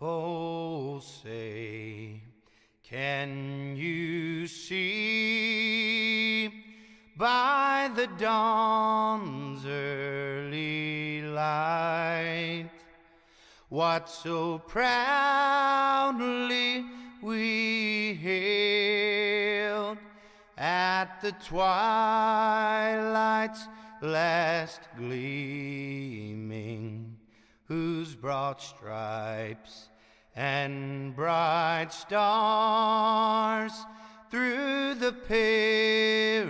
Oh, say, can you see by the dawn's early light what so proudly we hailed at the twilight's last gleaming, whose broad stripes and bright stars through the perilous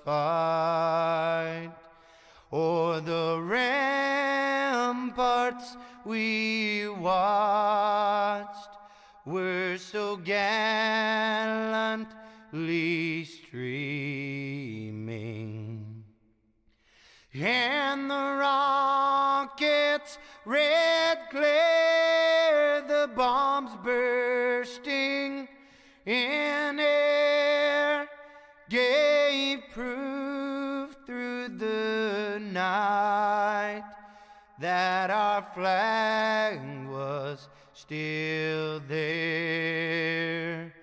fight o'er the ramparts we watched were so gallantly streaming, and the rockets' red glare, the bombs bursting in air, gave proof through the night that our flag was still there.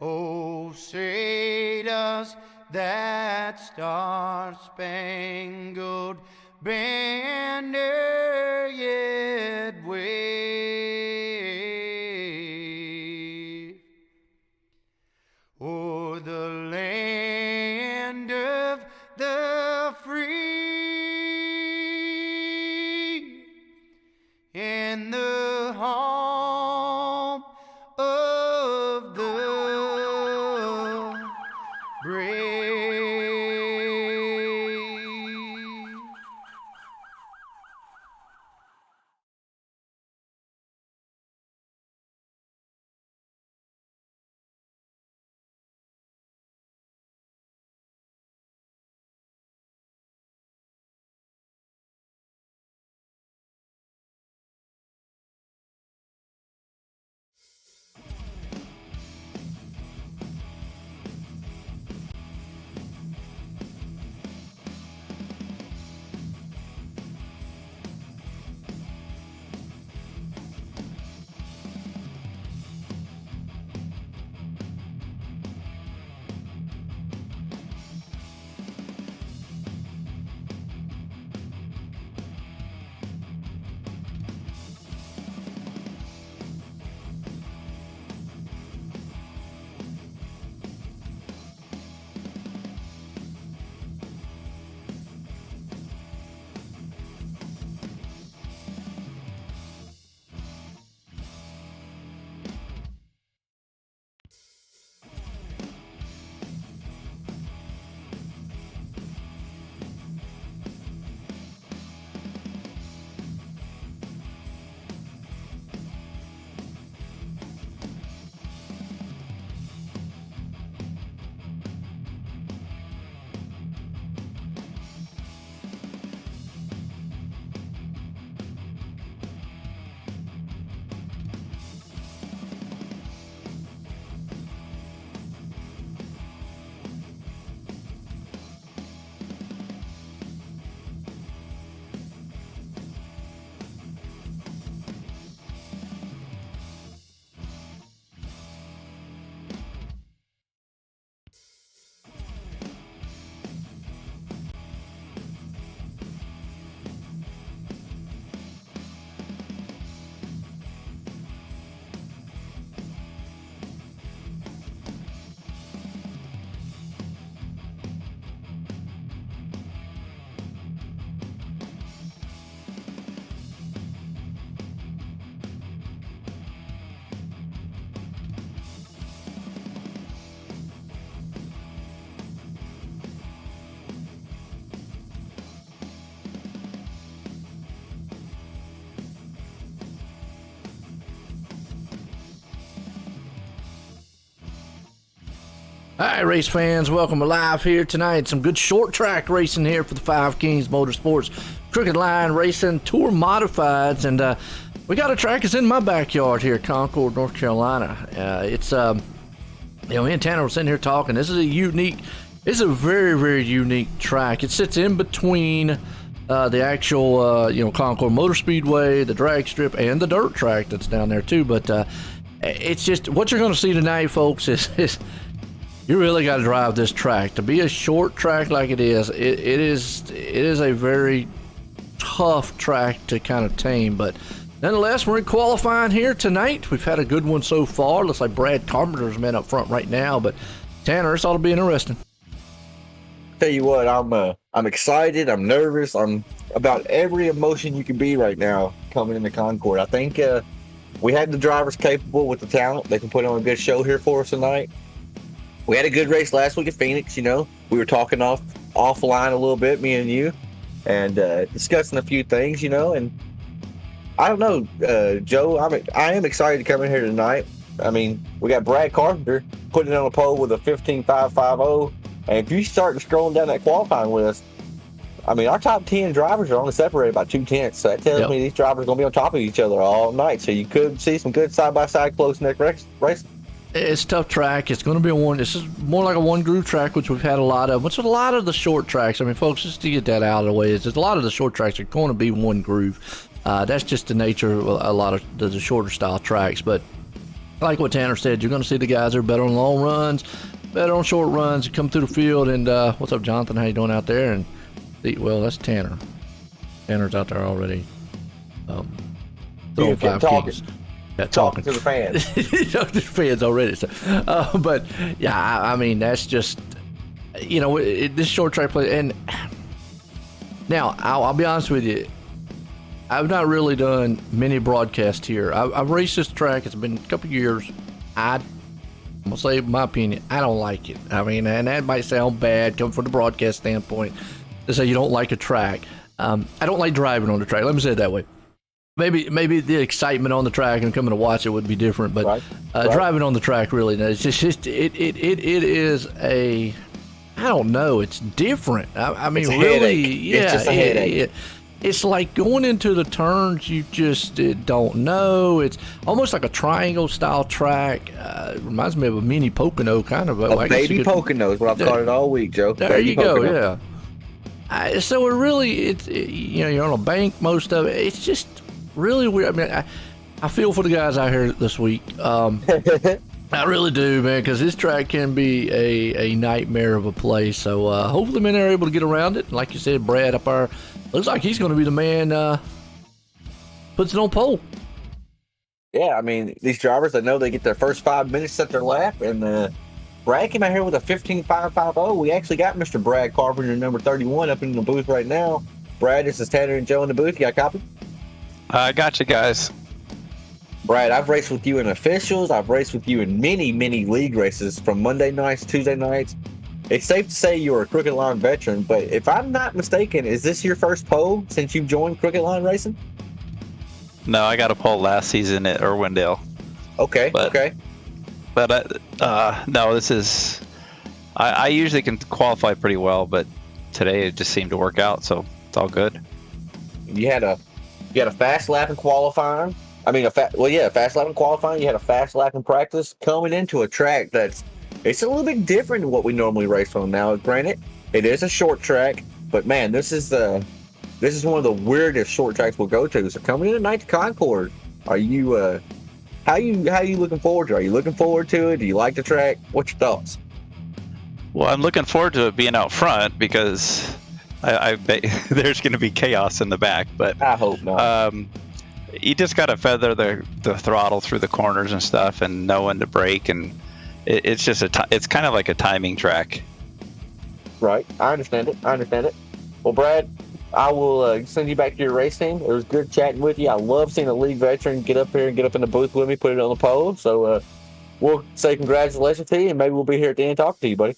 Oh, say does that star-spangled banner yet wave o'er the land of the free and the home of the brave? Hi, race fans. Welcome alive here tonight. Some good short track racing here for the Five Kings Motorsports Crooked Line Racing Tour Modifieds. And we got a track that's in my backyard here, Concord, North Carolina. It's, me and Tanner were sitting here talking. This is a very, very unique track. It sits in between the actual, Concord Motor Speedway, the drag strip, and the dirt track that's down there too. But it's just what you're going to see tonight, folks. Is you really got to drive this track to be a short track like it is. It is a very tough track to kind of tame, but nonetheless, we're in qualifying here tonight. We've had a good one so far. Looks like Brad Carpenter's man up front right now, but Tanner, this ought to be interesting. Tell you what, I'm excited. I'm nervous. I'm about every emotion you can be right now coming into Concord. I think we had the drivers capable with the talent. They can put on a good show here for us tonight. We had a good race last week at Phoenix. We were talking offline a little bit, me and you, and discussing a few things. And I don't know, Joe. I am excited to come in here tonight. I mean, we got Brad Carpenter putting it on a pole with a 15.550. And if you start scrolling down that qualifying list, I mean, our top 10 drivers are only separated by 2/10. So that tells me these drivers are going to be on top of each other all night. So you could see some good side-by-side close neck race. It's a tough track. It's going to be this is more like a one-groove track, which we've had a lot of. Which is a lot of the short tracks. I mean, folks, just to get that out of the way, a lot of the short tracks are going to be one groove. That's just the nature of a lot of the shorter style tracks. But like what Tanner said, you're going to see the guys that are better on long runs, better on short runs. You come through the field, and what's up, Jonathan? How you doing out there? And well, that's Tanner. Tanner's out there already. Throwing five kings. Yeah, talking to the fans. Talking to the fans already. So, but yeah, I mean that's just this short track play. And now I'll be honest with you. I've not really done many broadcasts here. I've raced this track. It's been a couple of years. I'm going to say my opinion. I don't like it. I mean, and that might sound bad coming from the broadcast standpoint to say you don't like a track. I don't like driving on the track. Let me say it that way. Maybe the excitement on the track and coming to watch it would be different, but right. Driving on the track really, it's just it is a, I don't know, it's different. I mean, really, yeah, it's just a headache. It's like going into the turns you just don't know. It's almost like a triangle style track. It reminds me of a mini Pocono kind of. A baby Pocono is what I've called it all week, Joe. There you go, yeah. So it really, you're on a bank most of it. It's just really weird. I mean, I feel for the guys out here this week. I really do, man, because this track can be a nightmare of a place. So hopefully, men are able to get around it. Like you said, Brad up there looks like he's going to be the man. Puts it on pole. Yeah, I mean, these drivers, they know they get their first 5 minutes at their lap, and Brad came out here with a 15.550. We actually got Mr. Brad Carpenter, number 31, up in the booth right now. Brad, this is Tanner and Joe in the booth. You got a copy? I got you guys. Brad, I've raced with you in officials. I've raced with you in many, many league races from Monday nights, Tuesday nights. It's safe to say you're a Crooked Line veteran, but if I'm not mistaken, is this your first pole since you've joined Crooked Line Racing? No, I got a pole last season at Irwindale. Okay. But no, this is... I usually can qualify pretty well, but today it just seemed to work out, so it's all good. You had a fast lap in qualifying. I mean, a fast lap in qualifying. You had a fast lap in practice coming into a track it's a little bit different than what we normally race on. Now, granted, it is a short track, but man, this is one of the weirdest short tracks we'll go to. So coming in tonight to Concord, are you how you looking forward to it? Are you looking forward to it? Do you like the track? What's your thoughts? Well, I'm looking forward to it being out front because I bet there's going to be chaos in the back, but I hope not. You just got to feather the throttle through the corners and stuff and know when to brake, and it's just it's kind of like a timing track. Right. I understand it. Well, Brad, I will send you back to your race team. It was good chatting with you. I love seeing a league veteran get up here and get up in the booth with me, put it on the pole. So we'll say congratulations to you, and maybe we'll be here at the end talking to you, buddy.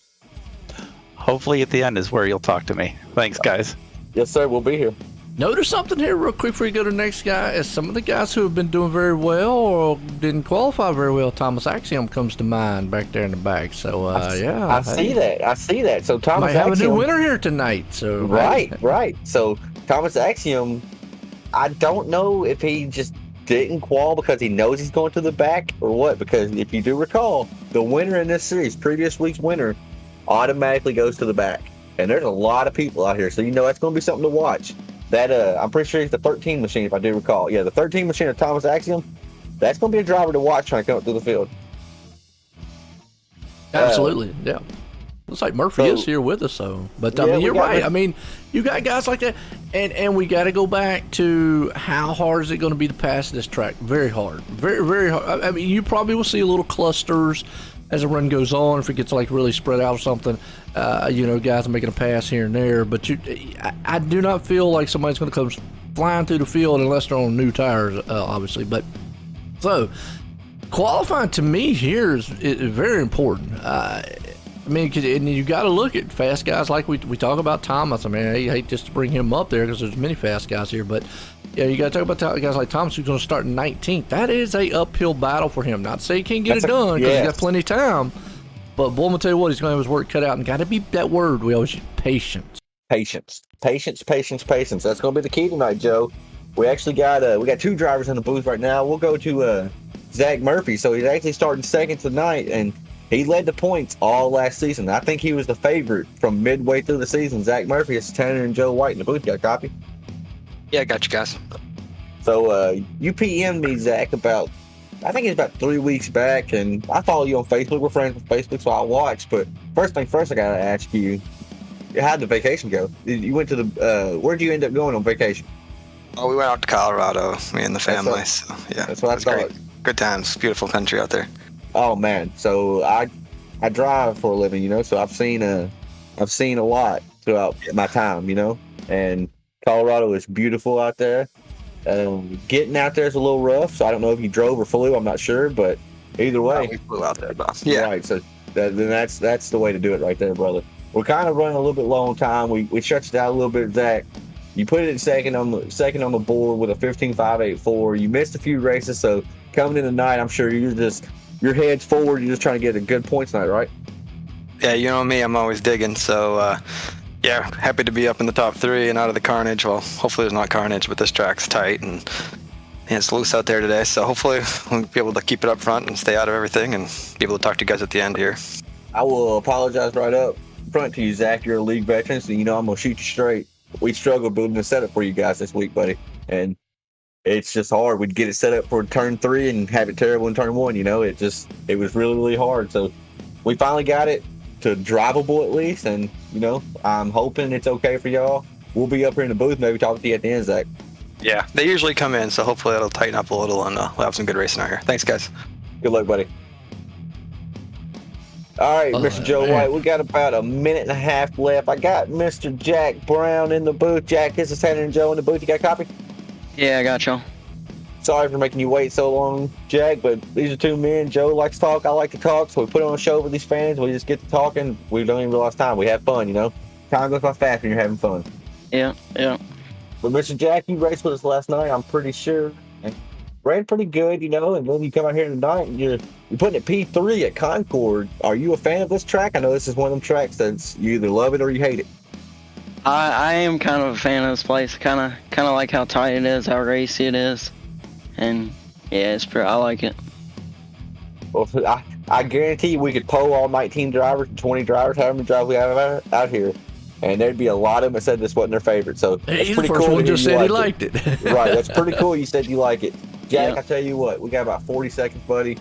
Hopefully at the end is where you'll talk to me. Thanks, guys. Yes, sir. We'll be here. Notice something here real quick before you go to the next guy. Is some of the guys who have been doing very well or didn't qualify very well, Thomas Axiom comes to mind back there in the back. So, I see that. So Thomas might have Axiom, a new winner here tonight. So Right. So Thomas Axiom, I don't know if he just didn't qual because he knows he's going to the back or what, because if you do recall, the winner in this series, previous week's winner, automatically goes to the back. And there's a lot of people out here, so that's going to be something to watch. That I'm pretty sure it's the 13 machine, if I do recall. Yeah, the 13 machine of Thomas Axiom. That's going to be a driver to watch trying to come up through the field. Absolutely, yeah. Looks like Murphy is here with us, so. But I mean, you're right. I mean, you got guys like that, and we got to go back to how hard is it going to be to pass this track? Very hard, very, very hard. I mean, you probably will see a little clusters as the run goes on, if it gets like really spread out or something. You know, guys are making a pass here and there, but I do not feel like somebody's going to come flying through the field unless they're on new tires, obviously. But so qualifying to me here is very important. I mean, and you got to look at fast guys like we talk about Thomas. I mean, I hate just to bring him up there because there's many fast guys here, but yeah, you got to talk about guys like Thomas who's going to start in 19th. That is a uphill battle for him. Not to say he can't get it done because he's got plenty of time, but boy, I'm gonna tell you what, he's going to have his work cut out, and got to be that word we always use: patience. Patience. That's going to be the key tonight, Joe. We actually got we got two drivers in the booth right now. We'll go to Zach Murphy. So he's actually starting second tonight, and he led the points all last season. I think he was the favorite from midway through the season. Zach Murphy, it's Tanner and Joe White in the booth. Got a copy? Yeah, I got you guys. So you PM'd me, Zach, I think it's about 3 weeks back, and I follow you on Facebook. We're friends on Facebook, so I watch. But first thing first, I got to ask you, how'd the vacation go? You went to the, where'd you end up going on vacation? Oh, we went out to Colorado, me and the family. So yeah, that's what I thought. Great. Good times, beautiful country out there. Oh man, so I drive for a living, you know, so I've seen a lot throughout my time, you know, and Colorado is beautiful out there. Getting out there is a little rough, so I don't know if you drove or flew. I'm not sure, but either way, we flew out there, boss. Yeah, right. So then that's the way to do it, right there, brother. We're kind of running a little bit low on time. We stretched it out a little bit, Zach. You put it in second on the board with a 15.584. You missed a few races, so coming in tonight, I'm sure your head's forward. You're just trying to get a good point tonight, right? Yeah, you know me, I'm always digging. So yeah, happy to be up in the top three and out of the carnage. Well, hopefully there's not carnage, but this track's tight and it's loose out there today. So hopefully we'll be able to keep it up front and stay out of everything and be able to talk to you guys at the end here. I will apologize right up front to you, Zach. You're a league veteran, so you know I'm gonna shoot you straight. We struggled building a setup for you guys this week, buddy, and it's just hard. We'd get it set up for turn 3 and have it terrible in turn 1. You know, it was really, really hard. So we finally got it to drivable at least, and you know, I'm hoping it's okay for y'all. We'll be up here in the booth, maybe talking to you at the end, Zach. Yeah, they usually come in, so hopefully it'll tighten up a little and we'll have some good racing out here. Thanks, guys. Good luck, buddy. All right, Mr. Joe man. White, we got about a minute and a half left. I got Mr. Jack Brown in the booth. Jack, this is Tanner and Joe in the booth. You got a copy? Yeah, I got y'all. Sorry for making you wait so long, Jack, but these are two men. Joe likes to talk, I like to talk, so we put on a show for these fans. We just get to talking. We don't even realize time. We have fun, you know? Time goes by fast when you're having fun. Yeah. But Mr. Jack, you raced with us last night, I'm pretty sure. And ran pretty good, you know, and then you come out here tonight and you're putting it P3 at Concord. Are you a fan of this track? I know this is one of them tracks that's you either love it or you hate it. I am kind of a fan of this place. Kind of like how tight it is, how racy it is, and yeah, I like it. Well, I guarantee you we could poll all 19 drivers, 20 drivers, however many drivers we have out here, and there'd be a lot of them that said this wasn't their favorite. So it's He's pretty the first cool. one just said he liked it. Right, that's pretty cool. You said you like it, Jack. Yeah. I tell you what, we got about 40 seconds, buddy.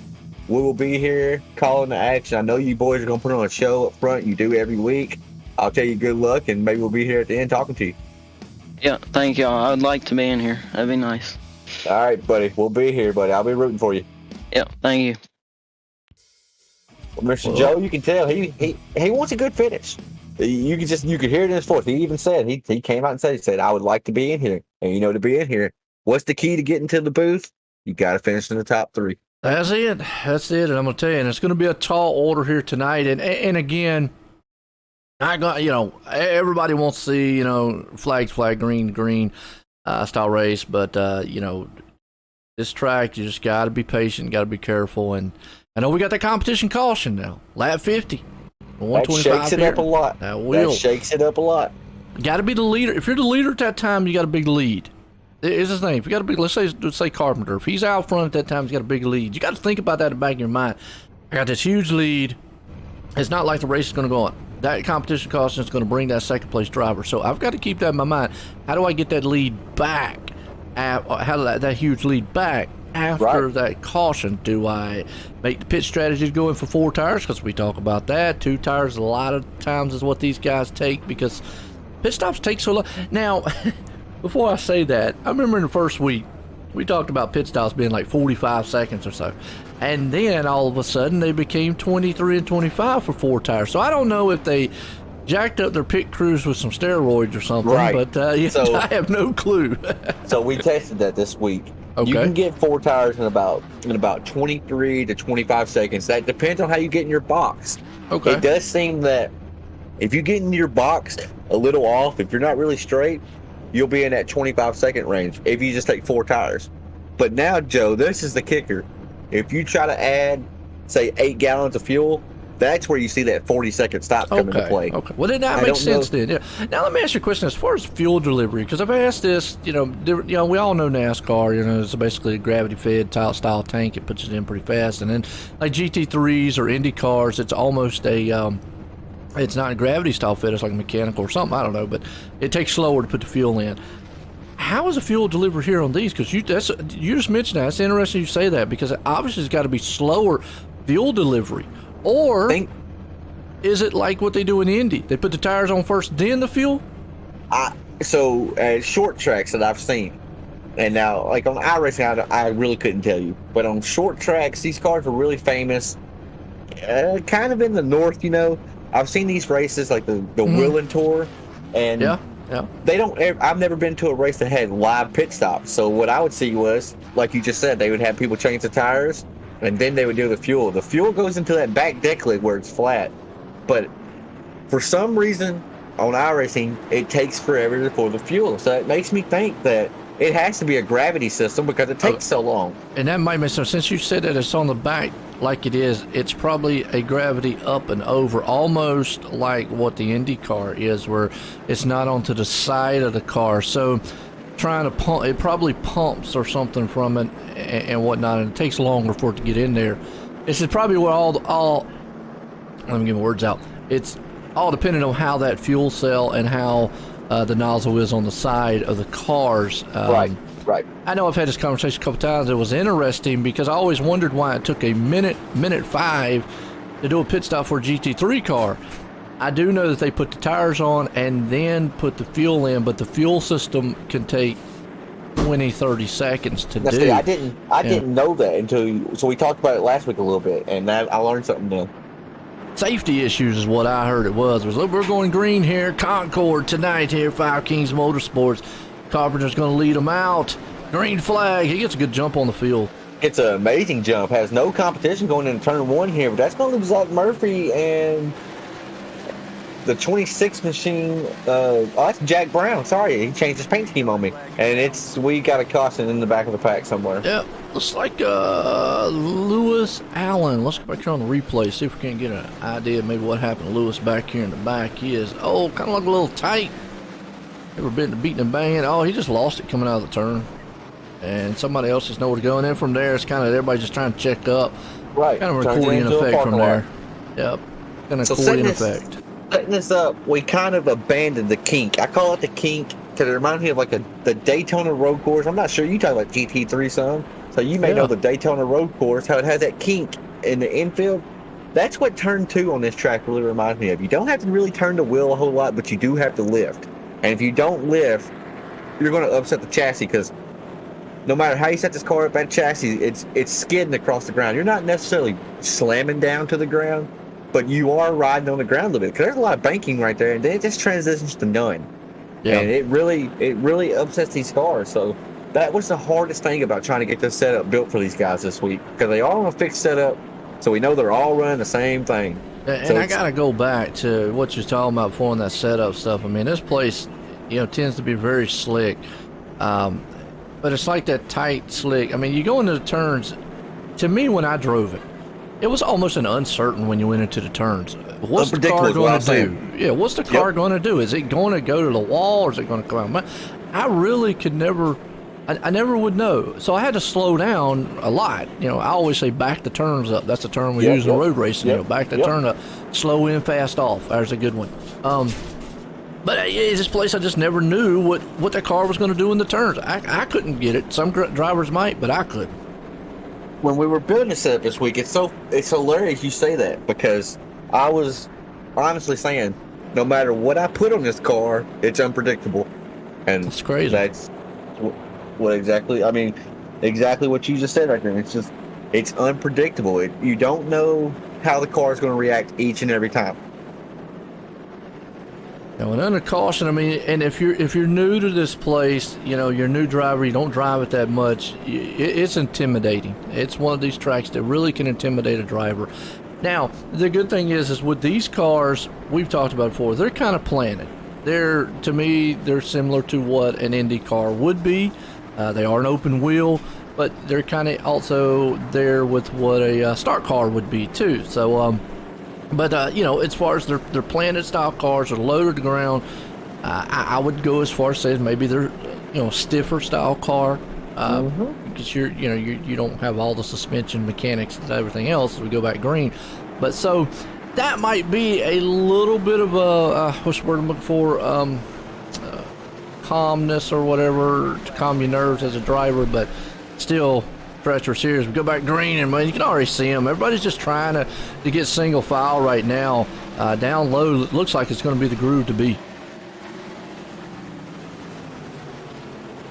We will be here calling the action. I know you boys are gonna put on a show up front. You do every week. I'll tell you good luck, and maybe we'll be here at the end talking to you. Yeah, thank y'all. I would like to be in here. That'd be nice. All right, buddy. We'll be here, buddy. I'll be rooting for you. Yeah, thank you. Well, Mr. Joe, you can tell he wants a good finish. You could hear it in his voice. He even said he came out and said I would like to be in here. And you know, to be in here, what's the key to getting to the booth? You got to finish in the top 3. That's it. And I'm gonna tell you, and it's gonna be a tall order here tonight. And again, I got, you know, everybody wants to see, you know, flag, green style race, but you know, this track, you just got to be patient, got to be careful, and I know we got that competition caution now, lap 50, 125 that shakes it here. up a lot. That shakes it up a lot. Got to be the leader. If you're the leader at that time, you got a big lead. Is his name? If you got a big, let's say Carpenter. If he's out front at that time, he's got a big lead. You got to think about that in the back of your mind. I got this huge lead. It's not like the race is going to go on that competition caution is going to bring that second place driver. So I've got to keep that in my mind. How do I get that lead back? How do that huge lead back after that caution? Do I make the pit strategy going for 4 tires? Because we talk about that. 2 tires a lot of times is what these guys take because pit stops take so long. Now, before I say that, I remember in the first week, we talked about pit stops being like 45 seconds or so. And then all of a sudden they became 23 and 25 for 4 tires. So I don't know if they jacked up their pit crews with some steroids or something, but so, I have no clue. So we tested that this week. Okay. You can get 4 tires in about 23 to 25 seconds. That depends on how you get in your box. Okay. It does seem that if you get in your box a little off, if you're not really straight, you'll be in that 25-second range if you just take 4 tires. But now, Joe, this is the kicker. If you try to add, say, 8 gallons of fuel, that's where you see that 40-second stop come into play. Okay. Well, then that makes sense then. Yeah. Now, let me ask you a question as far as fuel delivery, because I've asked this, we all know NASCAR, it's basically a gravity-fed style tank. It puts it in pretty fast. And then, like GT3s or Indy cars, it's almost it's not a gravity style fed, it's like mechanical or something, I don't know, but it takes slower to put the fuel in. How is the fuel delivered here on these? Because you just mentioned that. It's interesting you say that because obviously it's got to be slower fuel delivery. Or is it like what they do in Indy? They put the tires on first, then the fuel? So short tracks that I've seen, and now like on iRacing, I really couldn't tell you. But on short tracks, these cars are really famous. Kind of in the north, I've seen these races like the Wheeling Tour, and yeah. They don't. I've never been to a race that had live pit stops. So what I would see was, like you just said, they would have people change the tires, and then they would do the fuel. The fuel goes into that back deck lid where it's flat. But for some reason, on iRacing, it takes forever for the fuel. So it makes me think that it has to be a gravity system because it takes so long. And that might make sense. Since you said that it's on the back like it is, it's probably a gravity up and over, almost like what the Indy car is, where it's not onto the side of the car. So trying to pump, it probably pumps or something from it and whatnot, and it takes longer for it to get in there. This is probably where all let me get my words out. It's all dependent on how that fuel cell and how the nozzle is on the side of the cars. Right. I know I've had this conversation a couple times. It was interesting because I always wondered why it took a minute 5 to do a pit stop for a GT3 car. I do know that they put the tires on and then put the fuel in, but the fuel system can take 20-30 seconds to do. See, I didn't know that until so we talked about it last week a little bit, and I learned something new. Safety issues is what I heard it was. We're going green here, Concord tonight here, Five Kings Motorsports. Carpenter's going to lead them out. Green flag. He gets a good jump on the field. It's an amazing jump. Has no competition going into turn 1 here, but that's going to leave Zach Murphy and the 26 machine. That's Jack Brown. Sorry, he changed his paint scheme on me. And we got a caution in the back of the pack somewhere. Yep. Looks like Lewis Allen. Let's go back here on the replay, see if we can get an idea of maybe what happened to Lewis back here in the back. He is, kind of like a little tight. Ever been beating and banging? Oh, he just lost it coming out of the turn. And somebody else just knows where to go. And then from there, it's kind of everybody just trying to check up. Right. Kind of accordion effect from there. Yep. Kind of accordion effect. Setting this up, we kind of abandoned the kink. I call it the kink because it reminds me of like the Daytona road course. I'm not sure you talk about GT3 some, so you may know the Daytona road course, how it has that kink in the infield. That's what turn 2 on this track really reminds me of. You don't have to really turn the wheel a whole lot, but you do have to lift. And if you don't lift, you're going to upset the chassis because no matter how you set this car up, that chassis, it's skidding across the ground. You're not necessarily slamming down to the ground, but you are riding on the ground a little bit because there's a lot of banking right there, and then it just transitions to none. Yeah. And it really upsets these cars. So that was the hardest thing about trying to get this setup built for these guys this week because they all on a fixed setup, so we know they're all running the same thing. And so I got to go back to what you're talking about before on that setup stuff. I mean, this place, tends to be very slick. But it's like that tight, slick. I mean, you go into the turns. To me, when I drove it, it was almost an uncertain when you went into the turns. What's the car going to do? Yeah, what's the car going to do? Is it going to go to the wall or is it going to come out? I really could never I never would know. So I had to slow down a lot. You know, I always say back the turns up. That's the term we use in road racing. You know, back the turn up, slow in, fast off. There's a good one. But this place, I just never knew what that car was going to do in the turns. I couldn't get it. Some drivers might, but I couldn't. When we were building the setup this week, it's hilarious you say that, because I was honestly saying, no matter what I put on this car, it's unpredictable. And that's crazy. That's what exactly, I mean, exactly what you just said right there. It's unpredictable. You don't know how the car is going to react each and every time. Now, and under caution, I mean, and if you're new to this place, you know, you're a new driver, you don't drive it that much, it's intimidating. It's one of these tracks that really can intimidate a driver. Now, the good thing is with these cars, we've talked about before, they're kind of planted. To me, they're similar to what an Indy car would be. They are an open wheel, but they're kind of also there with what a stock car would be too. So, but you know, as far as they're planted style cars, they're loaded to the ground. I would go as far as saying maybe they're stiffer style car, because you don't have all the suspension mechanics and everything else as we go back green. But so that might be a little bit of a what's the word I'm looking for? Calmness or whatever to calm your nerves as a driver, but still treacherous here as we go back green, and man, you can already see them. Everybody's just trying to get single file right now. Down low, it looks like it's going to be the groove to be.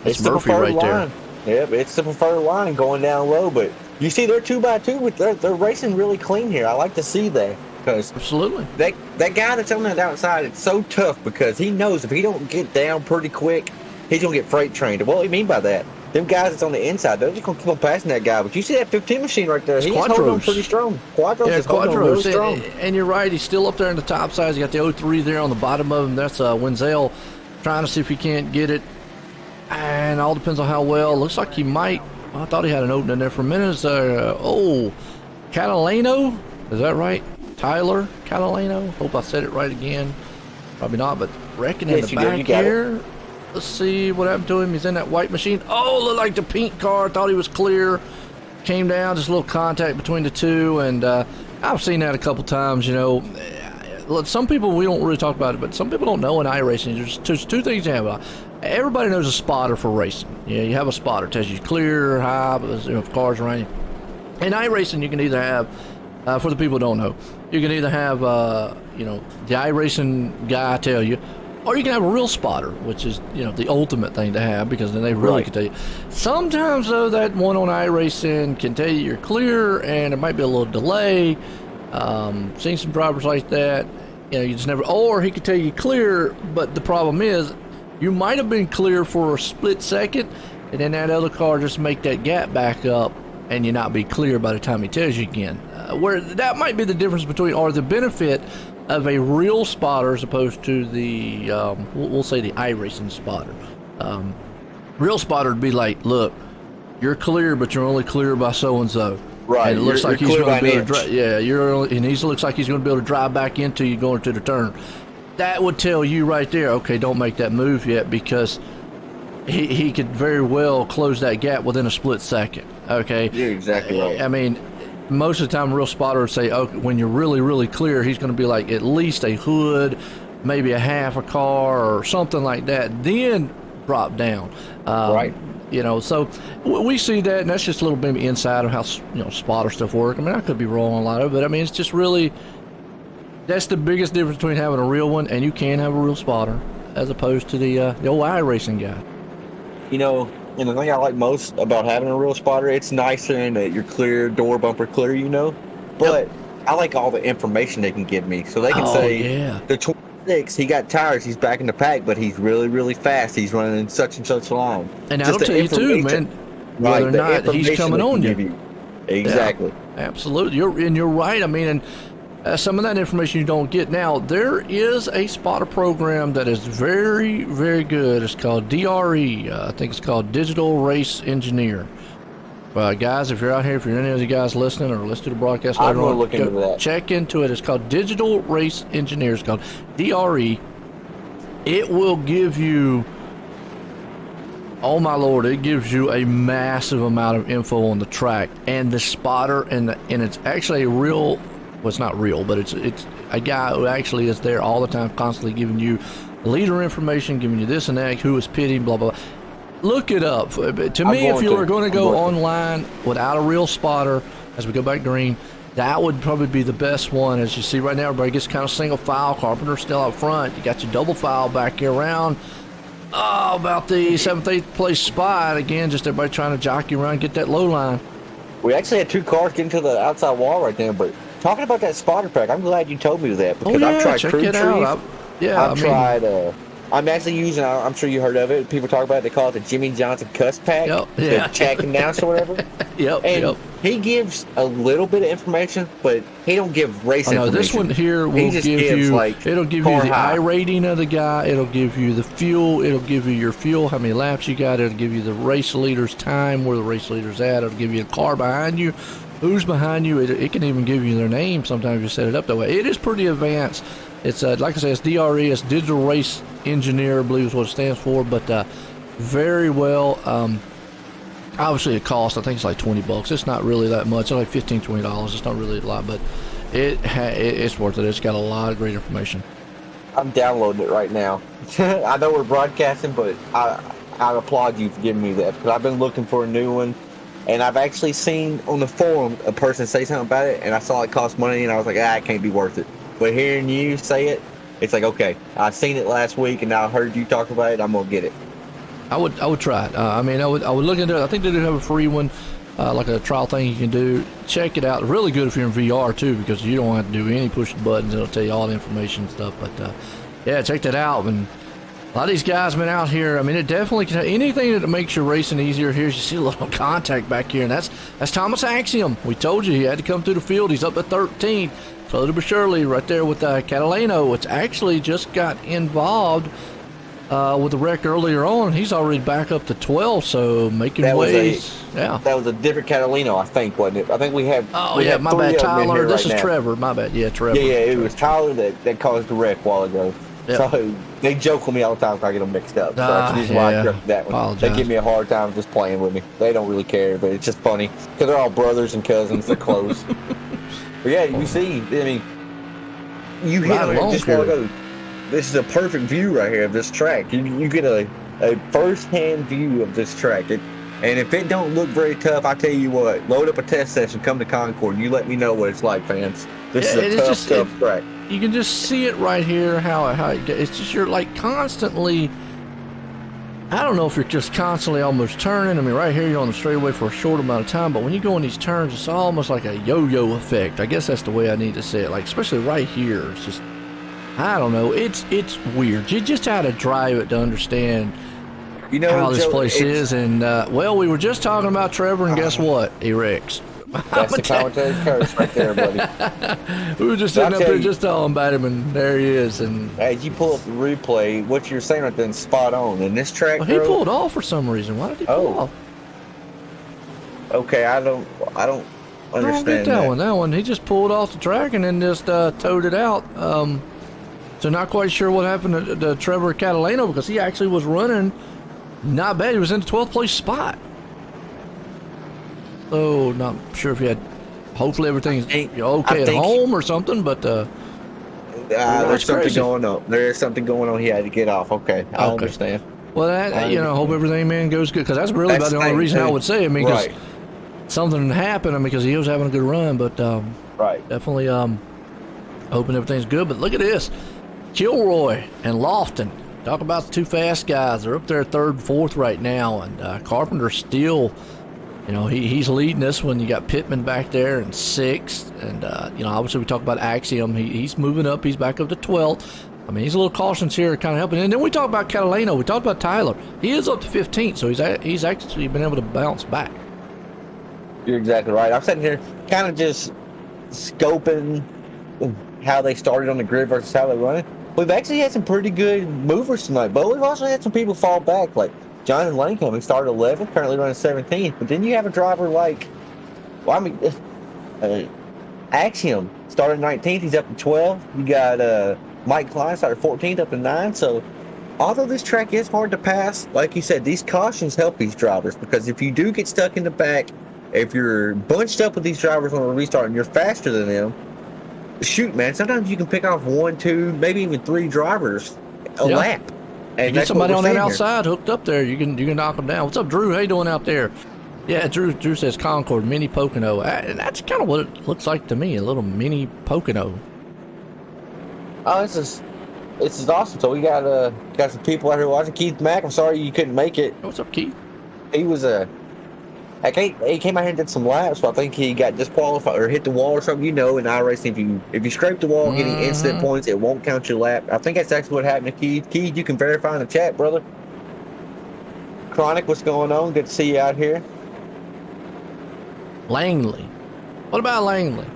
It's Murphy right line there. Yep, it's the preferred line going down low, but you see they're 2x2, they're racing really clean here. I like to see that, because absolutely that guy that's on that outside, it's so tough, because he knows if he don't get down pretty quick, he's going to get freight trained. What do you mean by that? Them guys that's on the inside, they're just going to keep on passing that guy. But you see that 15 machine right there, he's holding on pretty strong. Quadros is holding on really strong. And you're right, he's still up there in the top side. He's got the 03 there on the bottom of him. That's Wenzel trying to see if he can't get it. And all depends on how well. Looks like he might. I thought he had an opening there for a minute. Catalano? Is that right? Tyler Catalano? Hope I said it right again. Probably not, but reckon in the back here. Let's see what happened to him. He's in that white machine. Oh, looked like the pink car. Thought he was clear. Came down, just a little contact between the two. And I've seen that a couple times, you know. Some people, we don't really talk about it, but some people don't know in iRacing. There's two things you have. Everybody knows a spotter for racing. Yeah, you have a spotter. It tells you clear, high, if cars around you. In iRacing, you can either have, for the people who don't know, you can either have, the iRacing guy tell you, or you can have a real spotter, which is, the ultimate thing to have, because then they really can tell you. Sometimes, though, that one on iRacing can tell you you're clear, and there might be a little delay. Seen some drivers like that. You just never, or he could tell you clear, but the problem is, you might have been clear for a split second, and then that other car just make that gap back up, and you not be clear by the time he tells you again. Where that might be the difference between, or the benefit of a real spotter as opposed to the, we'll say the iRacing spotter. Real spotter would be like, look, you're clear, but you're only clear by so-and-so. Right. And it looks like he's going to be able to drive. Yeah, and he looks like he's going to be able to drive back into you going to the turn. That would tell you right there, okay, don't make that move yet, because he could very well close that gap within a split second. Okay. You're exactly right. I mean, most of the time, a real spotter would say, okay, when you're really, really clear, he's going to be like at least a hood, maybe a half a car or something like that. Then drop down. Right. So we see that, and that's just a little bit inside of how spotter stuff work. I mean, I could be wrong on a lot of it, but I mean, it's just really, that's the biggest difference between having a real one, and you can have a real spotter, as opposed to the old iRacing guy. And the thing I like most about having a real spotter, it's nice hearing that you're clear, door bumper clear, but I like all the information they can give me. So they can say, the 26, he got tires, he's back in the pack, but he's really, really fast. He's running such and such line. And that'll tell you too, man, whether or not he's coming on you. Exactly. Yeah, absolutely. You're right. I mean, and some of that information you don't get. Now, there is a spotter program that is very, very good. It's called DRE. I think it's called Digital Race Engineer. Guys, if you're out here, if you're any of you guys listening or listen to the broadcast later on, look into that. Check into it. It's called Digital Race Engineer. It's called DRE. It will give you Oh my lord, it gives you a massive amount of info on the track and the spotter, and it's actually a real, well, it's not real, but it's a guy who actually is there all the time, constantly giving you leader information, giving you this and that, who is pitting, blah blah blah. Look it up. To me, if you were going to go online without a real spotter, as we go back green, that would probably be the best one. As you see right now, everybody gets kind of single file. Carpenter still out front. You got your double file back here around. Oh, about the 7th, 8th place spot. Again, just everybody trying to jockey around, get that low line. We actually had 2 cars getting to the outside wall right there, but talking about that spotter pack, I'm glad you told me that, because I've tried check Crew it Trees. out. I've tried, I'm actually using, I'm sure you heard of it, people talk about it, they call it the Jimmy Johnson Cuss Pack, the Jack and Downs or whatever. He gives a little bit of information, but he don't give race information. This one here will give you, it'll give you the I rating of the guy, it'll give you the fuel, it'll give you your fuel, how many laps you got, it'll give you the race leader's time, where the race leader's at, it'll give you a car behind you, who's behind you, it can even give you their name sometimes if you set it up that way. It is pretty advanced. It's like I said, it's DRE, it's Digital Race Engineer, I believe is what it stands for, but very well. Obviously it costs, I think it's like $20. It's not really that much. It's like $15, $20. It's not really a lot, but it's worth it. It's got a lot of great information. I'm downloading it right now. I know we're broadcasting, but I applaud you for giving me that, because I've been looking for a new one, and I've actually seen on the forum a person say something about it, and I saw it cost money, and I was like, it can't be worth it. But hearing you say it, it's like, okay, I seen it last week, and now I heard you talk about it. I'm gonna get it. I would try it. I would look into it. I think they do have a free one, like a trial thing you can do. Check it out. Really good if you're in VR too, because you don't have to do any push the buttons. It'll tell you all the information and stuff. But yeah, check that out. And a lot of these guys been out here. I mean, it definitely can. Anything that makes your racing easier. Here's, you see a little contact back here, and that's Thomas Axiom. We told you he had to come through the field. He's up at 13th. Slowly but surely, right there with Catalano, which actually just got involved with the wreck earlier on. He's already back up to 12, so making waves. That was a different Catalino, I think, wasn't it? I think we have. Oh, yeah, my bad, Tyler. This is Trevor. My bad. Yeah, Trevor. Yeah, it was Tyler that caused the wreck a while ago. Yep. So they joke with me all the time if I get them mixed up. So that's the reason why I corrected that one. Apologize. They give me a hard time just playing with me. They don't really care, but it's just funny because they're all brothers and cousins. They're close. But yeah, you see, I mean, you hit on it just a while ago. This is a perfect view right here of this track. You get a first-hand view of this track. And if it don't look very tough, I tell you what, load up a test session, come to Concord, and you let me know what it's like, fans. This is a tough track. You can just see it right here, how it's just, you're like constantly, I don't know if you're just constantly almost turning. I mean, right here you're on the straightaway for a short amount of time, but when you go in these turns, it's almost like a yo-yo effect. I guess that's the way I need to say it. Like, especially right here, it's just, I don't know. It's weird. You just had to drive it to understand how this place is. And, well, we were just talking about Trevor, and guess what? He wrecks. That's the commentary curse right there, buddy. We were just sitting up there just talking about him, and there he is. And as you pull up the replay, what you're saying right then is spot on. In this track, he pulled off for some reason. Why did he pull off? Okay, I don't understand that one. He just pulled off the track and then just towed it out. So not quite sure what happened to Trevor Catalano, because he actually was running not bad. He was in the 12th place spot. So not sure if he had. Hopefully everything's okay at home or something, but there's something going on. There is something going on. He had to get off. Okay, I understand. Well, hope everything, man, goes good, because that's really about the only reason I would say. I mean, because something happened. I mean, because he was having a good run, but definitely hoping everything's good. But look at this, Kilroy and Lofton. Talk about the two fast guys. They're up there 3rd and 4th right now, and Carpenter still. He's leading this one. You got Pittman back there in 6th. And, obviously we talk about Axiom. He's moving up. He's back up to 12th. I mean, he's a little cautious here, kind of helping. And then we talk about Catalano. We talked about Tyler. He is up to 15th, so he's actually been able to bounce back. You're exactly right. I'm sitting here kind of just scoping how they started on the grid versus how they run it. We've actually had some pretty good movers tonight, but we've also had some people fall back, like Jonathan Langcomb. He started 11th, currently running 17th. But then you have a driver like, Axiom started 19th. He's up to 12th. You got Mike Klein started 14th, up to 9. So although this track is hard to pass, like you said, these cautions help these drivers, because if you do get stuck in the back, if you're bunched up with these drivers on a restart and you're faster than them, shoot, man, sometimes you can pick off 1, 2, maybe even 3 drivers a lap. And you get somebody on that outside hooked up there, you can knock them down. What's up, Drew? How you doing out there? Yeah, Drew says Concord, mini Pocono. And that's kind of what it looks like to me, a little mini Pocono. Oh, this is awesome. So we got some people out here watching. Keith Mack, I'm sorry you couldn't make it. What's up, Keith? He was he came out here and did some laps, but I think he got disqualified or hit the wall or something. You know, in iRacing, if you scrape the wall, getting instant points, it won't count your lap. I think that's actually what happened to Keith. Keith, you can verify in the chat, brother. Chronic, what's going on? Good to see you out here. Langley. What about Langley?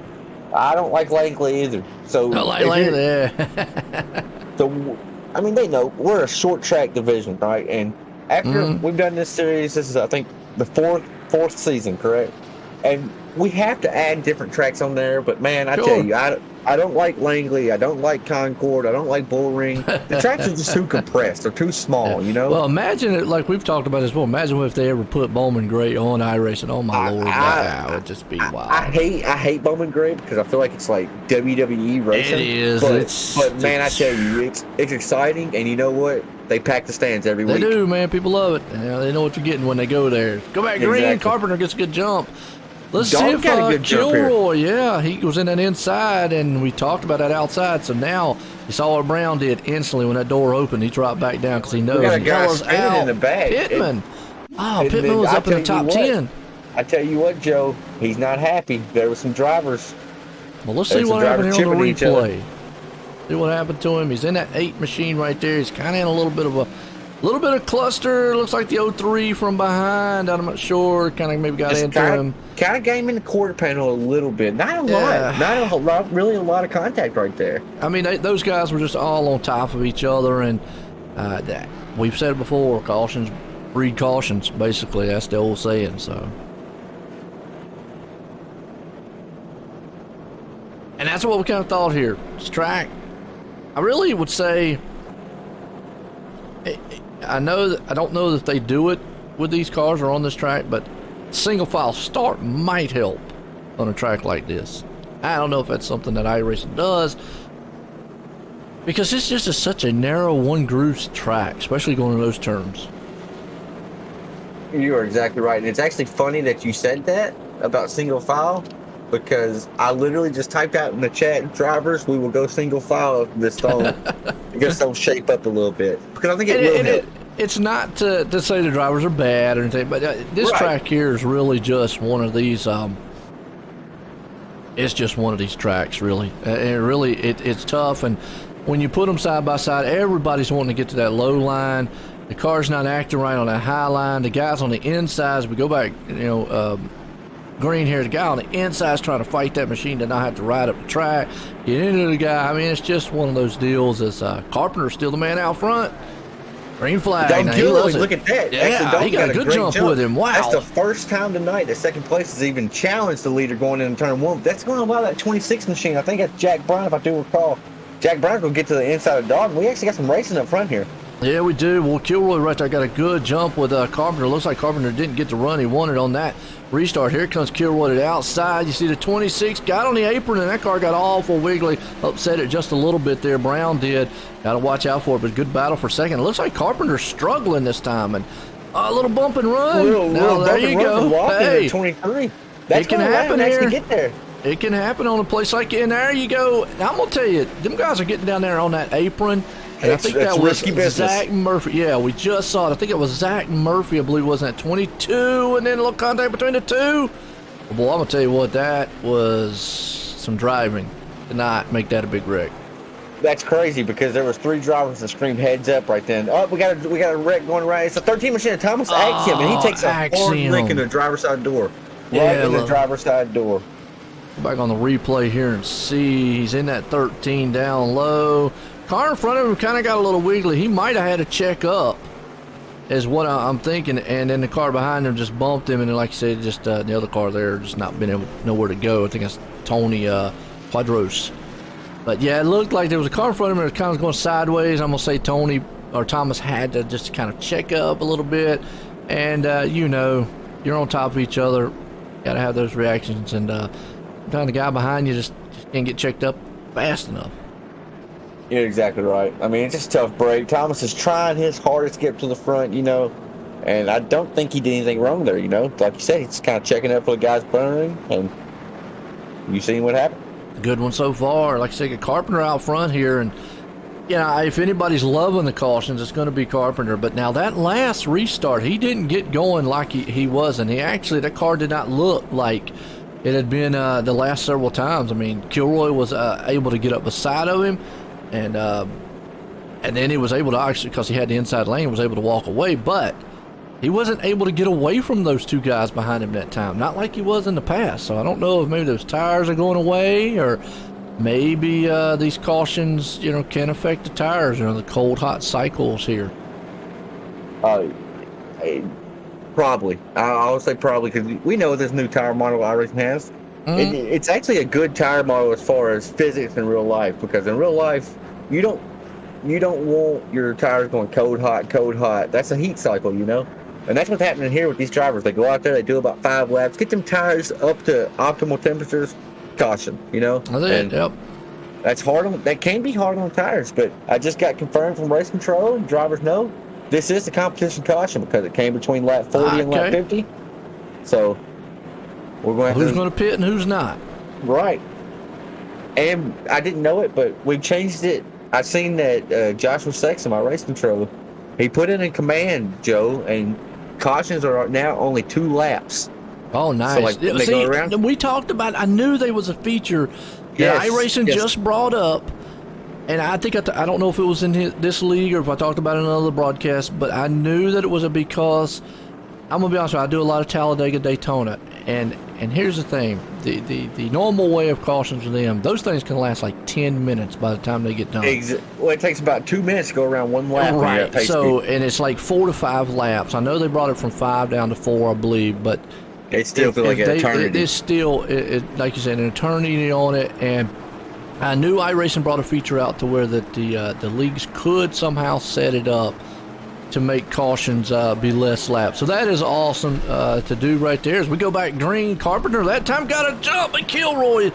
I don't like Langley either. So Don't like Langley, yeah. So, I mean, they know we're a short track division, right? And after we've done this series, this is, I think, the fourth season, correct? And we have to add different tracks on there. But man, I tell you, I don't like Langley. I don't like Concord. I don't like Bullring. The tracks are just too compressed. They're too small, you know? Well, imagine it, like we've talked about this before. Imagine if they ever put Bowman Gray on iRacing. Oh my Lord, that would just be wild. I hate Bowman Gray because I feel like it's like WWE racing. It is. But man, I tell you, it's exciting, and you know what? They pack the stands every week. They do, man. People love it. They know what you're getting when they go there. Go back green. Carpenter gets a good jump. Let's see if Kilroy, he was in that inside, and we talked about that outside. So now you saw what Brown did instantly when that door opened. He dropped back down because he knows. We got a guy standing in the back. Pittman. Pittman was up in the top 10. I tell you what, Joe, he's not happy. There were some drivers. Well, let's see what happened here on the replay. See what happened to him. He's in that 8 machine right there. He's kind of in a little bit of cluster. Looks like the 03 from behind. I'm not sure. Kind of maybe got into him. Kind of got him in the quarter panel a little bit. Not a lot. Not really a lot of contact right there. I mean, those guys were just all on top of each other, and we've said it before. Cautions breed cautions. Basically, that's the old saying. So, and that's what we kind of thought here. This track, I really would say. I don't know if they do it with these cars or on this track, but single file start might help on a track like this. I don't know if that's something that iRacing does, because it's just such a narrow one groove track, especially going in those turns. You are exactly right, and it's actually funny that you said that about single file, because I literally just typed out in the chat, drivers, we will go single file if this don't shape up a little bit, because I think it will help. It's not to say the drivers are bad or anything, but this track here is really just one of these. It's just one of these tracks, really. It's tough, and when you put them side by side, everybody's wanting to get to that low line. The car's not acting right on that high line. The guys on the inside, as we go back, green here, the guy on the inside is trying to fight that machine to not have to ride up the track, get into the guy. I mean, it's just one of those deals. As Carpenter's still the man out front. Green flag. Look at that. Yeah, he got a good jump with him. Wow. That's the first time tonight that second place has even challenged the leader going into turn 1. That's going by that 26 machine. I think that's Jack Brown, if I do recall. Jack Brown's going to get to the inside of Dog. We actually got some racing up front here. Yeah, we do. Well, Kilroy right there got a good jump with Carpenter. Looks like Carpenter didn't get the run he wanted on that restart. Here comes Kilroy to the outside. You see the 26 got on the apron, and that car got awful wiggly. Upset it just a little bit there. Brown did. Got to watch out for it, but good battle for second. It looks like Carpenter's struggling this time, and a little bump and run. There you go. Hey, 23. That's it can happen here. To get there. It can happen on a place like in there you go. Now, I'm gonna tell you, them guys are getting down there on that apron. And I think that was Zach Murphy. Yeah, we just saw it. I think it was Zach Murphy, I believe, wasn't at 22, and then a little contact between the two. Well, boy, I'm going to tell you what, that was some driving to not make that a big wreck. That's crazy, because there was 3 drivers that screamed heads up right then. Oh, we got a wreck going right. It's a 13 machine. Thomas Axiom, and he takes a hard lick in the driver's side door. Right in the driver's side door. Go back on the replay here and see. He's in that 13 down low. Car in front of him kind of got a little wiggly. He might have had to check up, is what I'm thinking. And then the car behind him just bumped him. And then, like you said, just the other car there just not been able to know where to go. I think that's Tony Quadros. But yeah, it looked like there was a car in front of him that was kind of going sideways. I'm going to say Tony or Thomas had to just kind of check up a little bit, and you're on top of each other. Got to have those reactions, and the guy behind you just can't get checked up fast enough. You're exactly right. I mean, it's just a tough break. Thomas is trying his hardest to get up to the front, and I don't think he did anything wrong there, Like you said, he's kind of checking up for the guys behind him, and you seen what happened. Good one so far. Like I said, Carpenter out front here, and if anybody's loving the cautions, it's going to be Carpenter. But now that last restart, he didn't get going like he was, and that car did not look like it had been the last several times. I mean, Kilroy was able to get up beside of him, and then he was able to actually, because he had the inside lane, was able to walk away, but he wasn't able to get away from those two guys behind him that time, not like he was in the past. So I don't know if maybe those tires are going away, or maybe these cautions, can affect the tires, the cold, hot cycles here. Probably. I would say probably, because we know this new tire model iRacing has. Mm-hmm. It's actually a good tire model as far as physics in real life, because in real life, you don't want your tires going cold, hot. That's a heat cycle, And that's what's happening here with these drivers. They go out there, they do about 5 laps, get them tires up to optimal temperatures, caution, Yep. That's hard that can be hard on tires, but I just got confirmed from race control. Drivers know this is the competition caution because it came between lap 40 and lap 50. So we're going to who's going to pit and who's not. Right. And I didn't know it, but we've changed it. I seen that Joshua Sexton, my race controller, he put in a command, Joe, and cautions are now only 2 laps. Oh, nice. So they go around. We talked about, I knew there was a feature that iRacing just brought up, and I think, I don't know if it was in this league or if I talked about it in another broadcast, but I knew that it was because, I'm going to be honest with you, I do a lot of Talladega, Daytona, and here's the thing, the normal way of cautions with them, those things can last like 10 minutes by the time they get done. Well, it takes about 2 minutes to go around one lap. Right, so, and it's like 4 to 5 laps. I know they brought it from 5 down to 4, I believe, but it still feels like an eternity. It's still, like you said, an eternity on it, and I knew iRacing brought a feature out to where that the leagues could somehow set it up to make cautions be less laps. So that is awesome to do right there. As we go back green, Carpenter that time got a jump at Kilroy.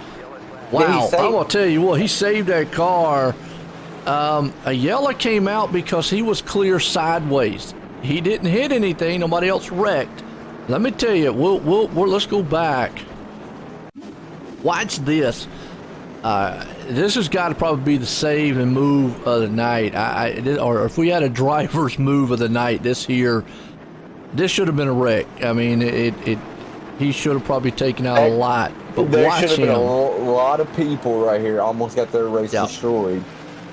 Wow, I'm going to tell you what, he saved that car. A yellow came out because he was clear sideways. He didn't hit anything. Nobody else wrecked. Let me tell you, let's go back. Watch this. This has got to probably be the save and move of the night. Or if we had a driver's move of the night, this should have been a wreck. I mean, he should have probably taken out a lot. But there watch should have him. been a lot of people right here. Almost got their race destroyed.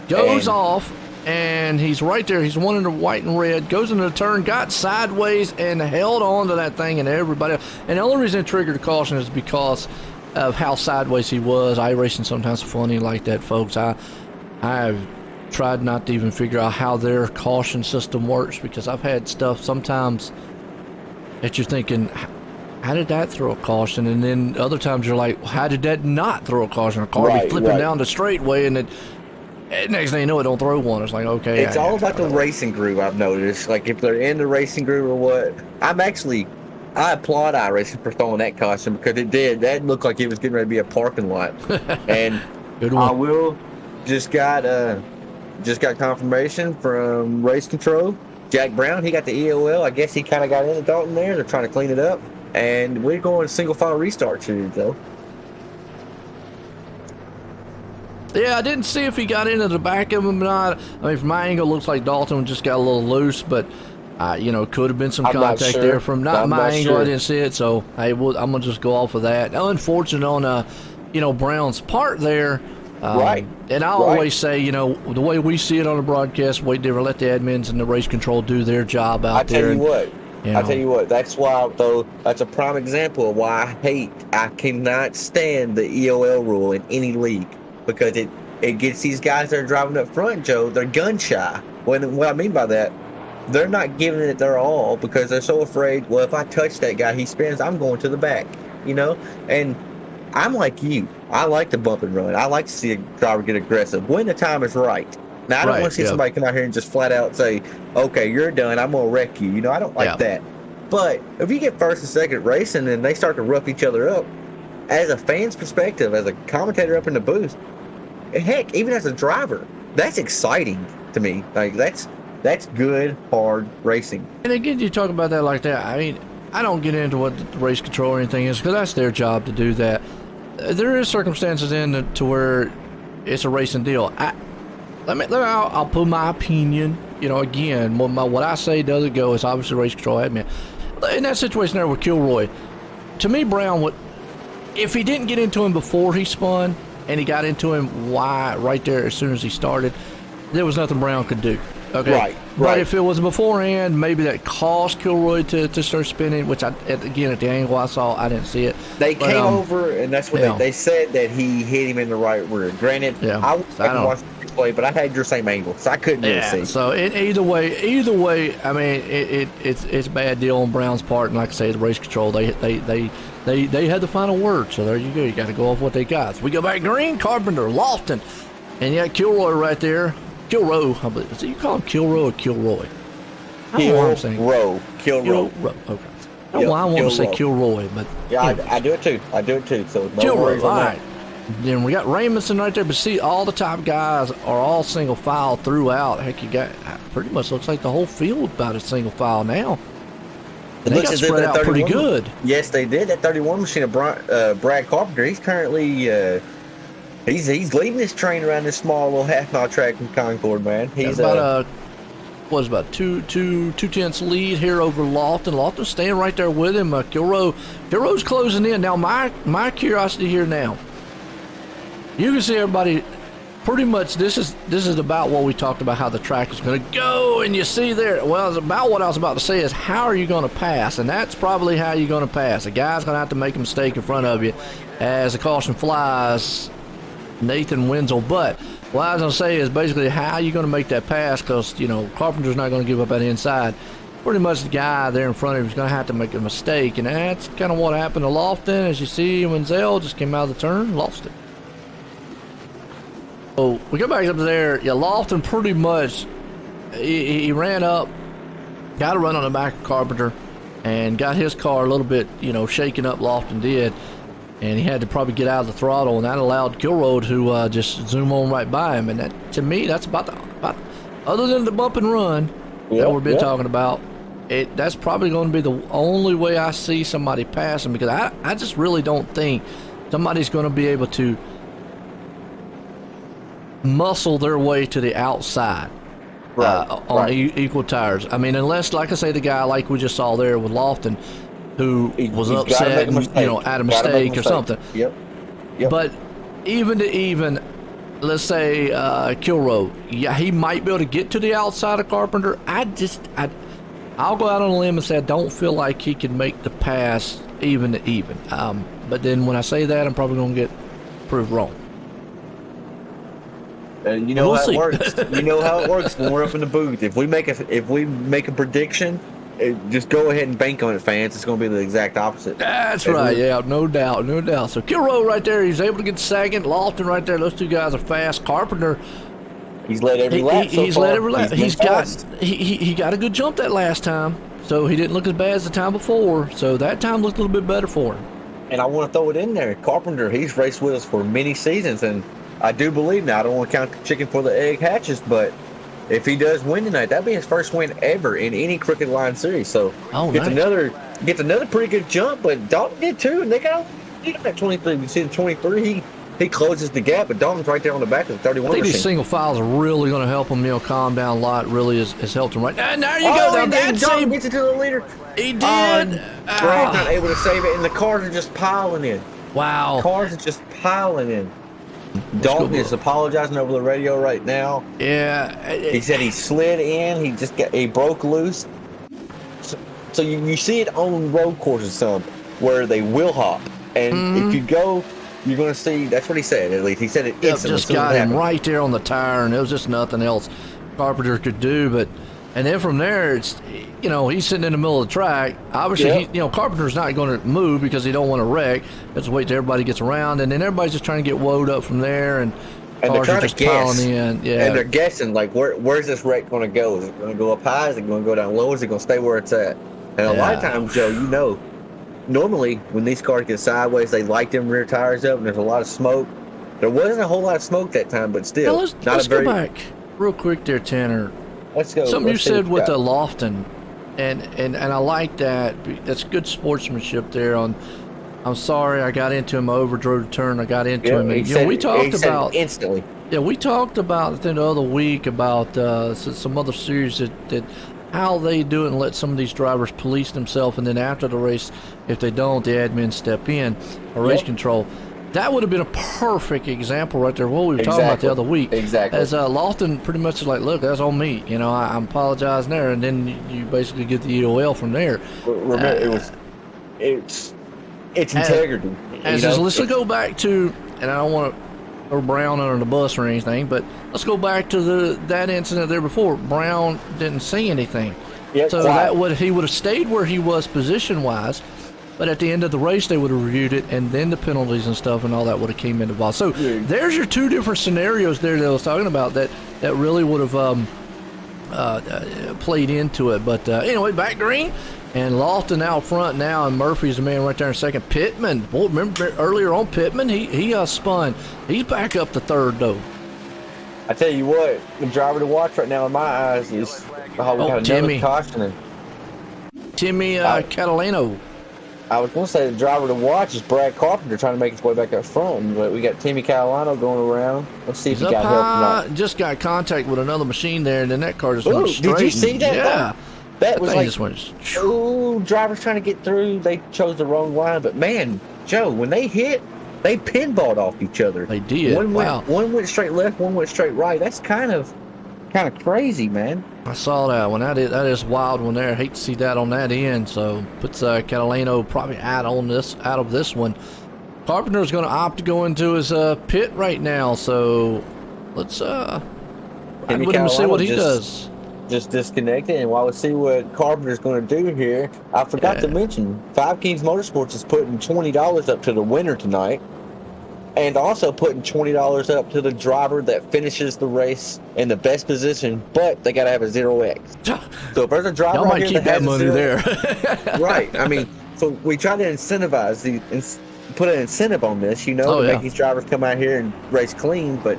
Goes off, and he's right there. He's one in the white and red. Goes into the turn, got sideways, and held on to that thing, and everybody. And the only reason it triggered a caution is because of how sideways he was. iRacing sometimes funny like that, folks. I've tried not to even figure out how their caution system works, because I've had stuff sometimes that you're thinking, how did that throw a caution? And then other times you're like, how did that not throw a caution? A car be flipping down the straightway, and next thing you know, it don't throw one. It's like, okay. It's all about the racing groove, I've noticed. Like, if they're in the racing groove or what. I applaud iRacing for throwing that caution, because it did. That looked like it was getting ready to be a parking lot. And Good one. I will just got confirmation from race control. Jack Brown, he got the EOL. I guess he kind of got into Dalton there. They're trying to clean it up. And we're going single file restart here, though. Yeah, I didn't see if he got into the back of him or not. I mean, from my angle, it looks like Dalton just got a little loose, but could have been some contact there from not my angle. Sure. I didn't see it, so hey, I'm gonna just go off of that. Unfortunate on Brown's part there. Right. And I always say, the way we see it on the broadcast, way different. Let the admins and the race control do their job out there. I tell you what, that's why, though, that's a prime example of why I cannot stand the EOL rule in any league, because it gets these guys that are driving up front, Joe, they're gun shy. What I mean by that, they're not giving it their all because they're so afraid, well, if I touch that guy, he spins, I'm going to the back, And I'm like you. I like to bump and run. I like to see a driver get aggressive when the time is right. Now, I don't Right, want to see yeah. somebody come out here and just flat out say, okay, you're done. I'm going to wreck you. You know, I don't like Yeah. that. But if you get first and second racing and they start to rough each other up, as a fan's perspective, as a commentator up in the booth, heck, even as a driver, that's exciting to me. Like, that's good, hard racing. And again, you talk about that like that. I mean, I don't get into what the race control or anything is because that's their job to do that. There is circumstances to where it's a racing deal. I'll put my opinion. You know, again, what I say doesn't go. It's obviously race control admin. In that situation there with Kilroy, to me, Brown would, if he didn't get into him before he spun and he got into him right there as soon as he started, there was nothing Brown could do. Okay. Right. But if it was beforehand, maybe that caused Kilroy to start spinning, which again, at the angle I saw, I didn't see it. They came over, and that's what yeah. they said that he hit him in the right rear. Granted, Yeah. I don't- watched the replay, but I had your same angle, so I couldn't really see. So either way, I mean, it's a bad deal on Brown's part, and like I say, the race control, they had the final word. So there you go. You got to go off what they got. So we go back green, Carpenter, Lofton, and you got Kilroy right there. Kilroy, I believe. So you call him Kilroy or Kilroy? I don't know what I'm saying. Kilroy. Kilroy. Okay. I don't know why I want to say Kilroy, but Yeah, anyways. I do it too. So no Kilroy, worries all on that. right. Then we got Raymondson right there, but see, all the top guys are all single file throughout. Heck, you got pretty much looks like the whole field about a single file now. It They looks got as if spread that out pretty 31 good. Yes, they did. That 31 machine of Brad Carpenter, he's currently he's leading this train around this small little half-mile track in Concord, man. He's About about two tenths lead here over Lofton. Lofton's staying right there with him. Kilroy's closing in now. My curiosity here now. You can see everybody. Pretty much, this is about what we talked about, how the track is going to go, and you see there. Well, it's about what I was about to say is how are you going to pass, and that's probably how you're going to pass. A guy's going to have to make a mistake in front of you, as the caution flies. Nathan Wenzel, but what I was going to say is basically how you going to make that pass, because Carpenter's not going to give up that inside. Pretty much the guy there in front of him is going to have to make a mistake, and that's kind of what happened to Lofton. As you see, Wenzel just came out of the turn, lost it. So we go back up there. Yeah, Lofton pretty much he ran up, got a run on the back of Carpenter, and got his car a little bit shaken up. Lofton did, and he had to probably get out of the throttle, and that allowed Kilroy to just zoom on right by him. And that, to me, that's about other than the bump and run that we've been talking about. That's probably going to be the only way I see somebody pass him, because I just really don't think somebody's going to be able to muscle their way to the outside on equal tires. I mean, unless, like I say, the guy like we just saw there with Lofton, who was upset and had a mistake or something. Yep. But even to even, let's say Kilroy, yeah, he might be able to get to the outside of Carpenter. I'll go out on a limb and say I don't feel like he can make the pass even to even. But then when I say that, I'm probably going to get proved wrong. And you know We'll how see. it works. You know how it works when we're up in the booth. If we make a prediction, just go ahead and bank on it, fans. It's going to be the exact opposite. That's right. Yeah, no doubt. So Kilroy right there, he's able to get second. Lofton right there. Those two guys are fast. Carpenter, He's led every lap. he's led every lap. He got a good jump that last time, so he didn't look as bad as the time before. So that time looked a little bit better for him. And I want to throw it in there. Carpenter, he's raced with us for many seasons, and I do believe now. I don't want to count the chicken for the egg hatches, but if he does win tonight, that'd be his first win ever in any Crooked Line series. So gets another pretty good jump, but Dalton did too, and they got that 23. You see the 23, he closes the gap, but Dalton's right there on the back of the 31 I think machine. these single files are really going to help him, calm down a lot. Really has helped him right now. And there you go. Now that's Dalton him. gets it to the leader. He did. Brad's not able to save it, and the cars are just piling in. Wow. Cars are just piling in. Dalton is apologizing over the radio right now. Yeah. He said he slid in. He broke loose. So you see it on road courses some where they will hop, and if you go, you're going to see. That's what he said. At least he said it instantly. Just got him right there on the tire, and it was just nothing else Carpenter could do. And then from there, it's he's sitting in the middle of the track. Obviously, Carpenter's not going to move because he don't want to wreck. Let's wait till everybody gets around, and then everybody's just trying to get woed up from there. And And they're Cars are trying just to guess. piling in. Yeah. And they're guessing, like, where's this wreck going to go? Is it going to go up high? Is it going to go down low? Is it going to stay where it's at? And a lot of Yeah. times, Joe, you know, normally when these cars get sideways, they light them rear tires up and there's a lot of smoke. There wasn't a whole lot of smoke that time, but still. Now let's go back real quick there, Tanner. Let's go. Something Let's you see said what with you the got. Lofton, and I like that. That's good sportsmanship there. I'm sorry I got into him. I overdrove the turn. I got into him. he And, said- we he talked said about instantly. Yeah, we talked about I think the other week about some other series that how they do it and let some of these drivers police themselves, and then after the race, if they don't, the admin step in or race control. That would have been a perfect example right there. What we were talking about the other week. Exactly. As Lofton pretty much is like, look, that's on me. You know, I'm apologizing there, and then you basically get the EOL from there. Remember, it's integrity. Let's go back to, and I don't want to throw Brown under the bus or anything, but let's go back to that incident there before. Brown didn't say anything, so he would have stayed where he was position wise. But at the end of the race, they would have reviewed it, and then the penalties and stuff and all that would have came into involved. So there's your two different scenarios there that I was talking about that really would have played into it. But anyway, back green, and Lofton out front now, and Murphy's the man right there in second. Pittman, boy, remember earlier on Pittman, he spun. He's back up to third though. I tell you what, the driver to watch right now in my eyes is we got Timmy. another caution. Timmy Catalano. I was going to say the driver to watch is Brad Carpenter trying to make his way back up front, but we got Timmy Catalano going around. Let's see if he got help or not. Just got contact with another machine there, and then that car just went straight. Did you see that? Yeah. That was like, just went, drivers trying to get through. They chose the wrong line, but man, Joe, when they hit, they pinballed off each other. They did. One went straight left, one went straight right. That's kind of crazy, man. I saw that one. That is a wild one there. Hate to see that on that end. So puts Catalano probably out of this one. Carpenter's going to opt to go into his pit right now. So let's ride with him and see what he does. Just disconnected, and while we see what Carpenter's going to do here, I forgot to mention, Five Kings Motorsports is putting $20 up to the winner tonight, and also putting $20 up to the driver that finishes the race in the best position, but they got to have a 0X. So if there's a driver Y'all out might here keep that money there. Right. I mean, so we try to incentivize put an incentive on this, to make these drivers come out here and race clean, but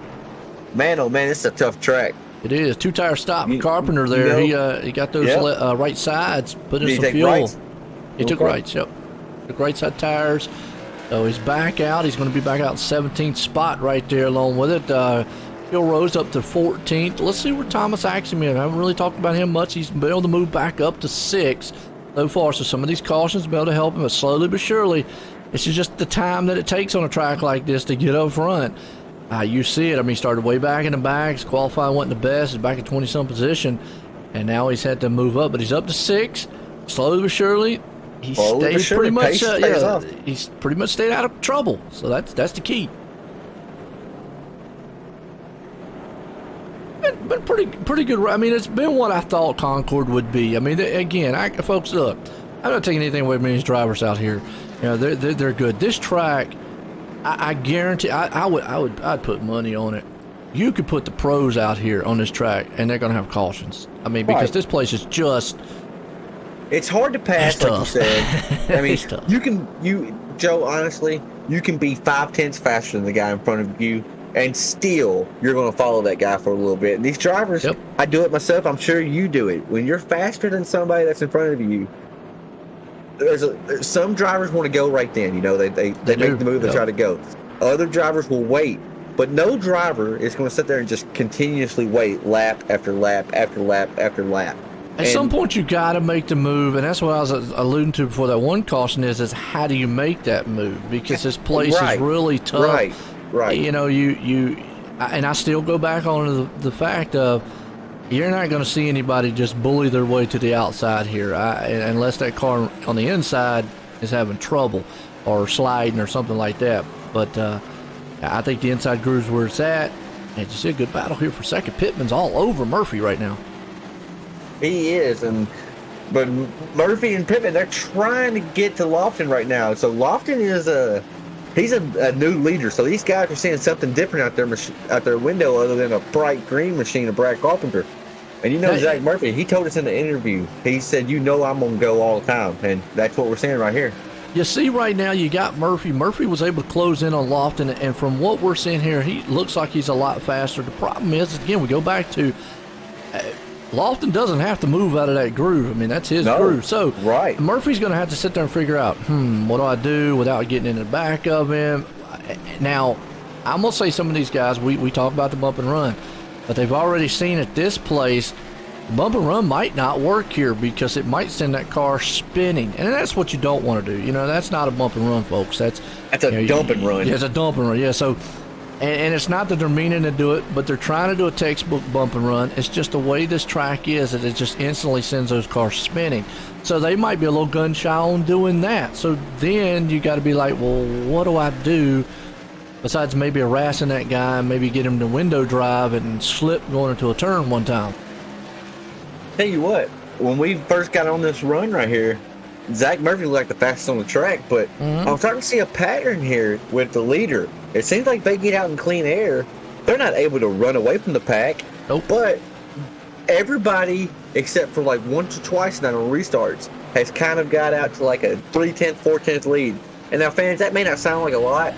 man, oh man, it's a tough track. It is. Two-tire stop for Carpenter there. He got those right sides, put in some fuel. Rights? He took rights, yep. Took right side tires. So he's back out. He's going to be back out in 17th spot right there along with it. Bill Rose up to 14th. Let's see where Thomas Axiom is. I haven't really talked about him much. He's been able to move back up to 6th so far. So some of these cautions have been able to help him, but slowly but surely, it's just the time that it takes on a track like this to get up front. You see it. I mean, he started way back in the back. His qualifying wasn't the best. He's back in 20-some position, and now he's had to move up. But he's up to 6. Slowly but surely, he's pretty much he's pretty much stayed out of trouble. So that's the key. Been pretty good. I mean, it's been what I thought Concord would be. I mean, folks, look, I'm not taking anything away from these drivers out here. They're good. This track, I guarantee, I'd put money on it. You could put the pros out here on this track, and they're going to have cautions. I mean, because this place is just. It's hard to pass, like you said. I mean, Joe, honestly, you can be 5/10 faster than the guy in front of you, and still you're going to follow that guy for a little bit. And these drivers, I do it myself. I'm sure you do it. When you're faster than somebody that's in front of you, some drivers want to go right then. They make the move and try to go. Other drivers will wait, but no driver is going to sit there and just continuously wait lap after lap after lap after lap. At some point, you got to make the move, and that's what I was alluding to before. That one caution is how do you make that move? Because this place is really tough. Right. And I still go back on the fact of you're not going to see anybody just bully their way to the outside here, unless that car on the inside is having trouble or sliding or something like that. But I think the inside groove's where it's at. And you see a good battle here for second. Pittman's all over Murphy right now. He is, but Murphy and Pittman, they're trying to get to Lofton right now. So Lofton is he's a new leader, so these guys are seeing something different out their window other than a bright green machine of Brad Carpenter. And Zach Murphy, he told us in the interview, he said, I'm going to go all the time. And that's what we're seeing right here. You see right now you got Murphy. Murphy was able to close in on Lofton, and from what we're seeing here, he looks like he's a lot faster. The problem is, again, we go back to Lofton doesn't have to move out of that groove. I mean, that's his groove. So right. Murphy's going to have to sit there and figure out, what do I do without getting in the back of him? Now, I'm going to say some of these guys, we talk about the bump and run, but they've already seen at this place, bump and run might not work here because it might send that car spinning, and that's what you don't want to do. That's not a bump and run, folks. That's a dump and run. Yeah, it's a dump and run. Yeah, so, and it's not that they're meaning to do it, but they're trying to do a textbook bump and run. It's just the way this track is that it just instantly sends those cars spinning. So they might be a little gun shy on doing that. So then you got to be like, well, what do I do? Besides maybe harassing that guy, maybe get him to window drive and slip going into a turn one time. Tell you what, when we first got on this run right here, Zach Murphy looked like the fastest on the track, but I'm starting to see a pattern here with the leader. It seems like they get out in clean air, they're not able to run away from the pack. Nope. But everybody, except for like once or twice now on restarts, has kind of got out to like a 3/10, 4/10 lead. And now, fans, that may not sound like a lot,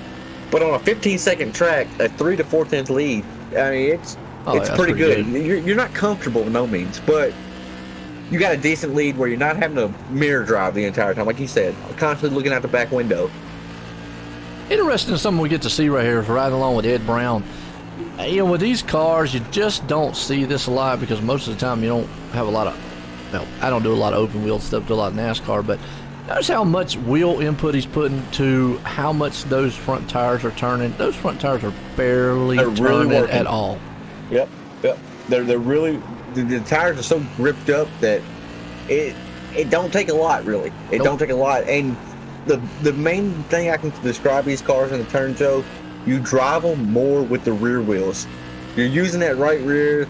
but on a 15-second track, a 3 to 4/10 lead, I mean, it's pretty good. You're not comfortable by no means, but you got a decent lead where you're not having to mirror drive the entire time, like you said, constantly looking out the back window. Interesting, something we get to see right here is right along with Ed Brown. With these cars, you just don't see this a lot because most of the time you don't have a lot of, I don't do a lot of open wheel stuff, do a lot of NASCAR, but notice how much wheel input he's putting to how much those front tires are turning. Those front tires are barely turning at all. Yep. They're really, the tires are so gripped up that it don't take a lot, really. It don't take a lot. And the main thing I can describe these cars in the turn, Joe, you drive them more with the rear wheels. You're using that right rear.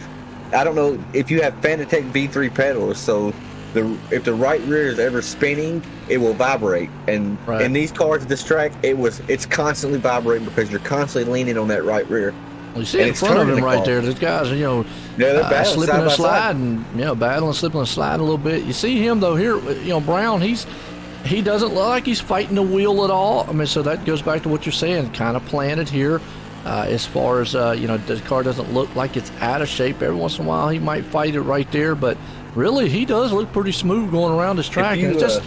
I don't know if you have Fanatec V3 pedals, so if the right rear is ever spinning, it will vibrate. And in these cars at this track, it's constantly vibrating because you're constantly leaning on that right rear. Well, you see in front of him right there, those guys, they're battling slipping and sliding, battling, slipping and sliding a little bit. You see him though here, Brown, he doesn't look like he's fighting the wheel at all. I mean, so that goes back to what you're saying, kind of planted here. As far as the car doesn't look like it's out of shape. Every once in a while, he might fight it right there, but really, he does look pretty smooth going around this track. And it's just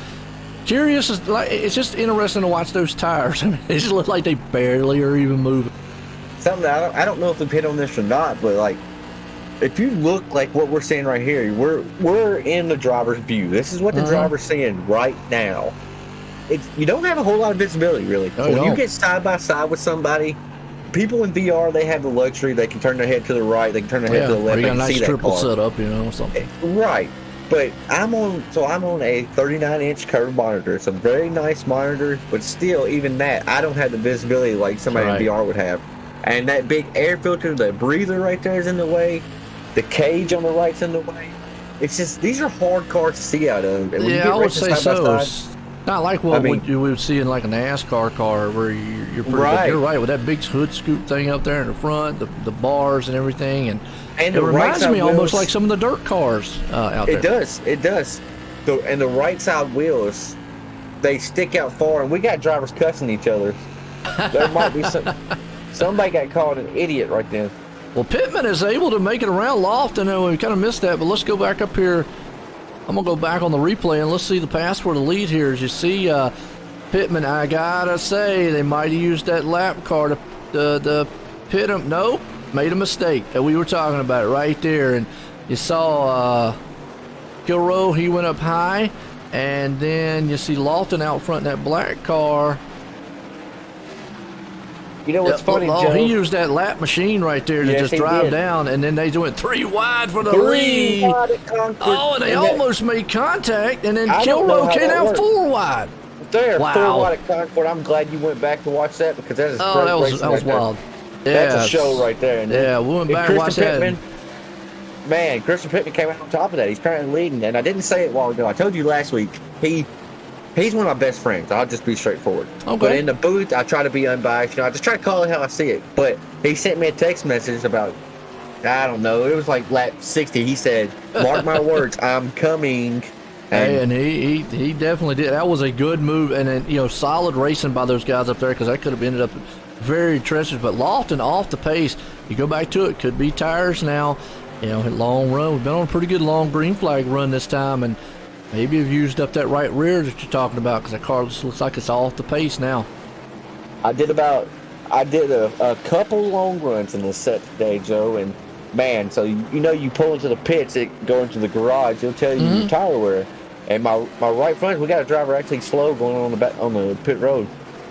curious. It's just interesting to watch those tires. I mean, they just look like they barely are even moving. Something I don't know if we've hit on this or not, but like, if you look like what we're seeing right here, we're in the driver's view. This is what the driver's seeing right now. You don't have a whole lot of visibility, really. No, when you get side by side with somebody, people in VR, they have the luxury. They can turn their head to the right. They can turn their head to the left. Or you got a nice triple setup, something. Right. But I'm on a 39-inch curved monitor. It's a very nice monitor, but still, even that, I don't have the visibility like somebody in VR would have. And that big air filter, the breather right there is in the way. The cage on the right's in the way. It's just, these are hard cars to see out of. And when you get I would say so. Side, not like what you would see in like a NASCAR car where you're pretty good. You're right, with that big hood scoop thing up there in the front, the bars and everything. And it reminds me almost like some of the dirt cars out there. It does. And the right side wheels, they stick out far. And we got drivers cussing each other. There might be somebody got called an idiot right then. Well, Pittman is able to make it around Lofton, and we kind of missed that, but let's go back up here. I'm going to go back on the replay, and let's see the pass for the lead here. As you see, Pittman, I got to say, they might have used that lap car to pit him. No, made a mistake. We were talking about it right there, and you saw Kilroe, he went up high, and then you see Lofton out front in that black car. You know what's funny, Joe? He used that lap machine right there to just drive down, and then they went 3 wide for the lead. And they almost made contact, and then Kilroe came out 4 wide. They're 4 wide at Concord. I'm glad you went back to watch that because that is that was wild. That's a show right there. And we went back and watched that. Man, Christian Pittman came out on top of that. He's currently leading, and I didn't say it a while ago. I told you last week. he's one of my best friends. I'll just be straightforward. Okay. But in the booth, I try to be unbiased. I just try to call it how I see it. But he sent me a text message about, I don't know, it was like lap 60. He said, "Mark my words, I'm coming." And he definitely did. That was a good move, and then solid racing by those guys up there, because that could have ended up very treacherous. But Lofton off the pace. You go back to it, could be tires now. Long run. We've been on a pretty good long green flag run this time, and maybe have used up that right rear that you're talking about, because that car looks like it's off the pace now. I did a couple long runs in this set today, Joe, and man, so you pull into the pits, go into the garage, it'll tell you your tire wear. And my right front, we got a driver actually slow going on the pit road.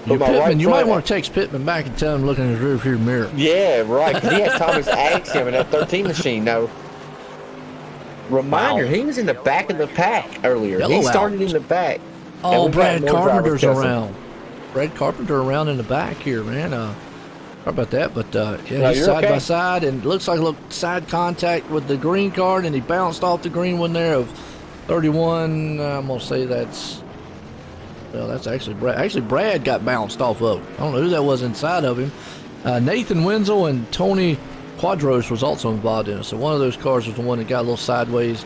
But Pittman, you might want to text Pittman back and tell him look in his rear mirror. Yeah, right, because he had Thomas Axiom in that 13 machine. Now, reminder, he was in the back of the pack earlier. He started in the back. Oh, Brad Carpenter's around. Brad Carpenter around in the back here, man. Sorry about that, but he's side by side, and looks like side contact with the green card, and he bounced off the green one there of 31. I'm gonna say that's actually Brad. Actually, Brad got bounced off of. I don't know who that was inside of him. Nathan Wenzel and Tony Quadros was also involved in it. So one of those cars was the one that got a little sideways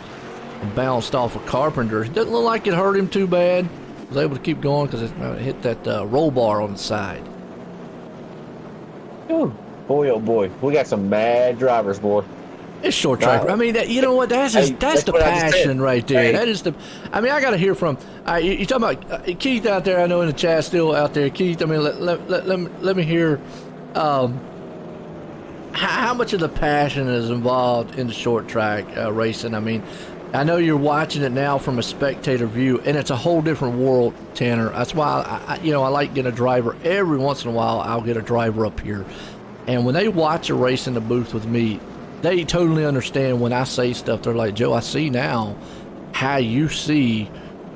and bounced off of Carpenter. It doesn't look like it hurt him too bad. Was able to keep going because it hit that roll bar on the side. Ooh, boy, oh boy, we got some mad drivers, boy. It's short track. I mean, that's the passion right there. That is the. I mean, I got to hear from. You talking about Keith out there? I know in the chat still out there. Keith, I mean, let me hear. How much of the passion is involved in the short track racing? I mean, I know you're watching it now from a spectator view, and it's a whole different world, Tanner. That's why I like getting a driver every once in a while. I'll get a driver up here, and when they watch a race in the booth with me, they totally understand when I say stuff. They're like, Joe, I see now how you see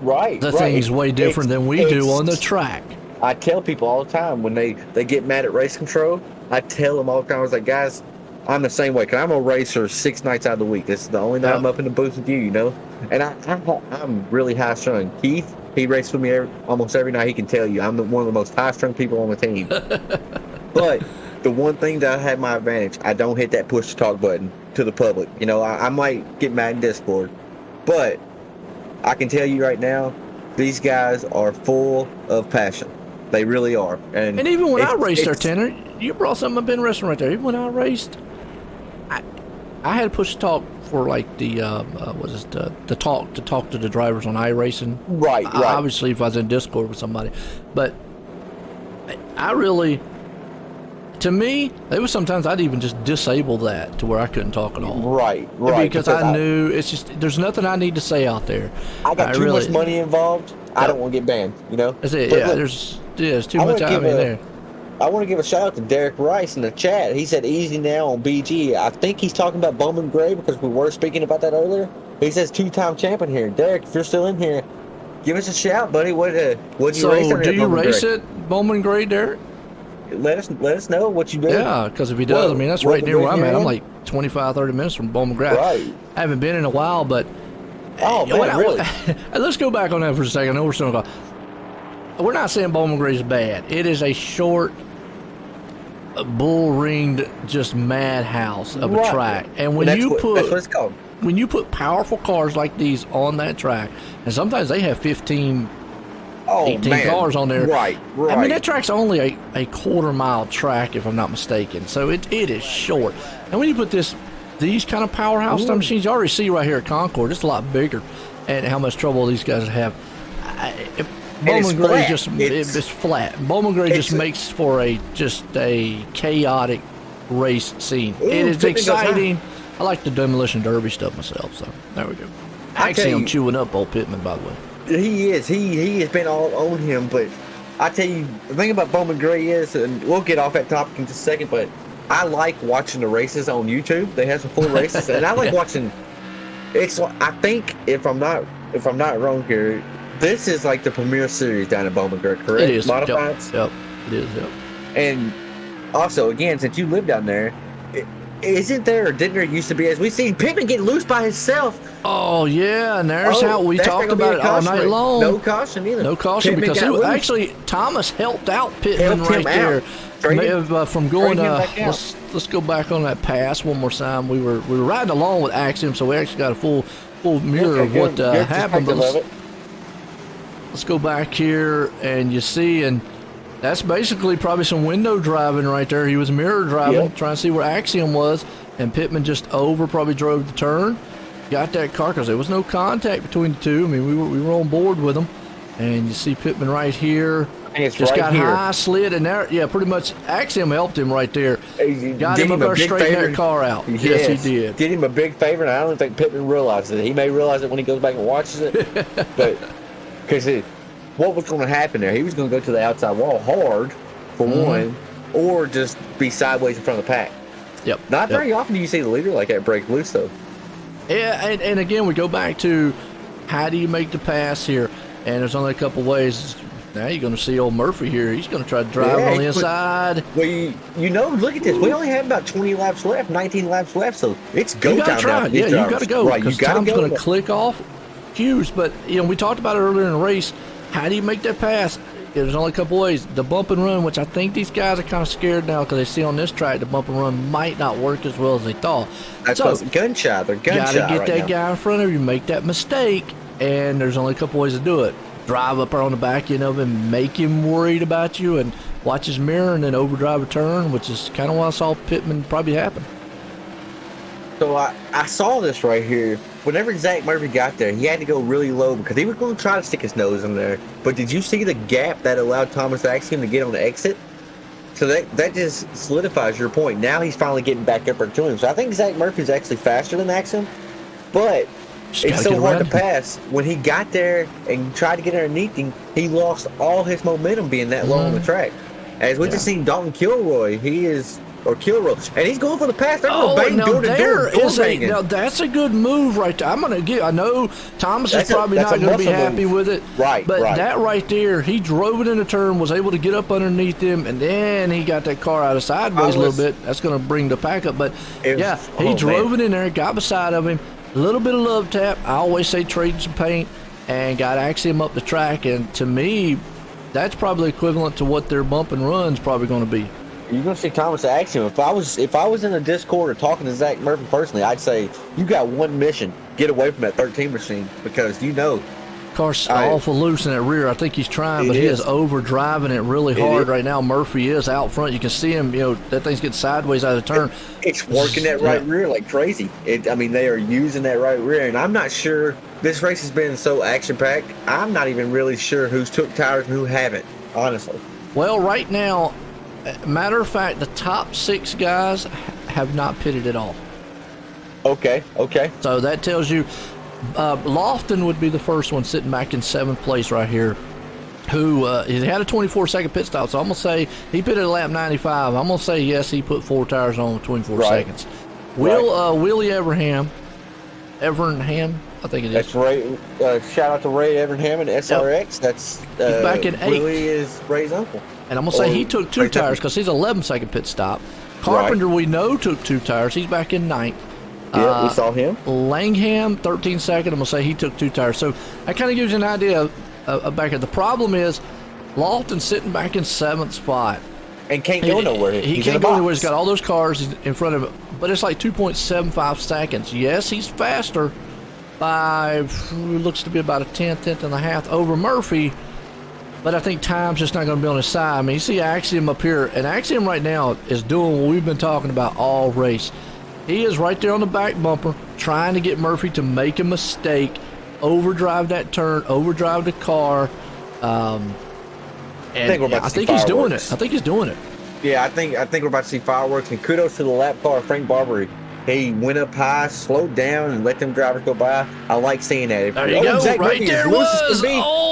the things way different than we do on the track. I tell people all the time when they get mad at race control, I tell them all the time, I was like, guys, I'm the same way, because I'm a racer 6 nights out of the week. This is the only night I'm up in the booth with you, And I'm really high-strung. Keith, he races with me almost every night. He can tell you I'm one of the most high-strung people on the team. But the one thing that I have my advantage, I don't hit that push-to-talk button to the public. I might get mad in Discord, but I can tell you right now, these guys are full of passion. They really are. And even when I raced there, Tanner, you brought something up interesting right there. Even when I raced, I had push-to-talk for like the talk to the drivers on iRacing. Right. Obviously, if I was in Discord with somebody, but I really. To me, there was sometimes I'd even just disable that to where I couldn't talk at all. Right. Because I knew it's just there's nothing I need to say out there. I got too much money involved. I don't want to get banned. That's it. But there's too much out there. I want to give a shout out to Derek Rice in the chat. He said easy now on BG. I think he's talking about Bowman Gray because we were speaking about that earlier. He says 2-time champion here. Derek, if you're still in here, give us a shout, buddy. What do you race? So do you race at Bowman Gray, Derek? Let us know what you do. Yeah, because if he does, that's right near where I'm at. I'm like 25, 30 minutes from Bowman Gray. Right. I haven't been in a while, but really? Let's go back on that for a second. I know we're still going. We're not saying Bowman Gray is bad. It is a short, bull-ringed, just madhouse of a track. And when that's what it's called. When you put powerful cars like these on that track, and sometimes they have 15. 18 cars on there. Right. I mean, that track's only a quarter-mile track, if I'm not mistaken. So it is short. And when you put these kind of powerhouse time machines, you already see right here at Concord, it's a lot bigger, and how much trouble these guys have. Bowman Gray it's flat. Bowman Gray just makes for a chaotic race scene. It is exciting. I like the demolition derby stuff myself. So there we go. Actually, I'm chewing up old Pittman, by the way. He is. He has been all on him, but I tell you, the thing about Bowman Gray is, and we'll get off that topic in just a second, but I like watching the races on YouTube. They have some full races, and I like watching. I think if I'm not wrong here, this is like the premier series down in Bowman Gray, correct? It is. Modifieds. Yep. It is. Yep. And also, again, since you live down there, isn't there or didn't there used to be, as we seen Pittman get loose by himself? Oh yeah, and there's how we that's talked not gonna about be it a all caution, night right? long. No caution either. No caution Pittman because got loose. actually Thomas helped out Pittman Helped right him there. out. Traded- From going. traded him back out. Let's go back on that pass one more time. We were riding along with Axiom, so we actually got a full mirror of what happened. But let's go back here, and you see, and that's basically probably some window driving right there. He was mirror driving, trying to see where Axiom was, and Pittman just probably drove the turn, got that car because there was no contact between the two. I mean, we were on board with them, and you see Pittman right here. It's just right got here. high, slid, and there, pretty much Axiom helped him right there. Got him up there, straighten that car out. Yes, he did. Did him a big favor, and I don't think Pittman realizes it. He may realize it when he goes back and watches it, but because what was going to happen there? He was going to go to the outside wall hard, for one, or just be sideways in front of the pack. Yep. Not very often do you see the leader like that break loose, though. Yeah, and again, we go back to how do you make the pass here? And there's only a couple ways. Now you're going to see old Murphy here. He's going to try to drive on the inside. Well, you know, look at this. We only have about 20 laps left, 19 laps left, so it's go you time now. Yeah, you got to go. Right, you because got to time's go. going to click off. Huge, but we talked about it earlier in the race. How do you make that pass? There's only a couple ways. The bump and run, which I think these guys are kind of scared now because they see on this track the bump and run might not work as well as they thought. That's so, gunshot. They're gunshot. Got to get right that now. guy in front of you, make that mistake, and there's only a couple ways to do it. Drive up on the back end of him, make him worried about you, and watch his mirror, and then overdrive a turn, which is kind of what I saw Pittman probably happen. So I saw this right here. Whenever Zach Murphy got there, he had to go really low because he was going to try to stick his nose in there. But did you see the gap that allowed Thomas Axiom to get on the exit? So that just solidifies your point. Now he's finally getting back up to him. So I think Zach Murphy's actually faster than Axiom, but it's so hard to pass. When he got there and tried to get underneath him, he lost all his momentum being that low on the track. As we just seen Dalton Kilroy, Kilroy, and he's going for the pass. They're going to bang door to door. Now that's a good move right there. I know Thomas is probably not going to be happy with it. Right, but that right there, he drove it in the turn, was able to get up underneath him, and then he got that car out of sideways a little bit. That's going to bring the pack up. But he drove it in there, got beside of him, a little bit of love tap. I always say trading some paint, and got Axiom up the track. And to me, that's probably equivalent to what their bump and run's probably going to be. You're going to see Thomas Axiom. If I was in a Discord or talking to Zach Murphy personally, I'd say you got one mission: get away from that 13 machine, because car's awful loose in that rear. I think he's trying, but he is overdriving it really hard right now. Murphy is out front. You can see him. That thing's getting sideways out of the turn. It's working that right rear like crazy. They are using that right rear, and I'm not sure. This race has been so action-packed. I'm not even really sure who's took tires and who haven't, honestly. Well, right now, matter of fact, the top 6 guys have not pitted at all. Okay. So that tells you Lofton would be the first one sitting back in 7th place right here, who he had a 24-second pit stop. So I'm going to say he pitted at lap 95. I'm going to say, yes, he put 4 tires on 24 seconds. Willie Evernham, I think it is. That's Ray. Shout out to Ray Evernham and SRX. Yep. That's he's back in 8th. Willie is Ray's uncle. And I'm going to say he took 2 tires because he's 11-second pit stop. Carpenter, we know, took 2 tires. He's back in 9th. Yeah, we saw him. Langham, 13-second. I'm going to say he took 2 tires. So that kind of gives you an idea of back there. The problem is Lofton's sitting back in 7th spot. And can't go nowhere. He can't go anywhere. He's got all those cars in front of him. But it's like 2.75 seconds. Yes, he's faster by, looks to be about a tenth and a half over Murphy. But I think time's just not going to be on his side. I mean, you see Axiom up here, and Axiom right now is doing what we've been talking about all race. He is right there on the back bumper, trying to get Murphy to make a mistake, overdrive that turn, overdrive the car. I think he's doing it. Yeah, I think we're about to see fireworks. And kudos to the lap car, Frank Barbary. He went up high, slowed down, and let them drivers go by. I like seeing that. There you go. Zach Right Murphy there was.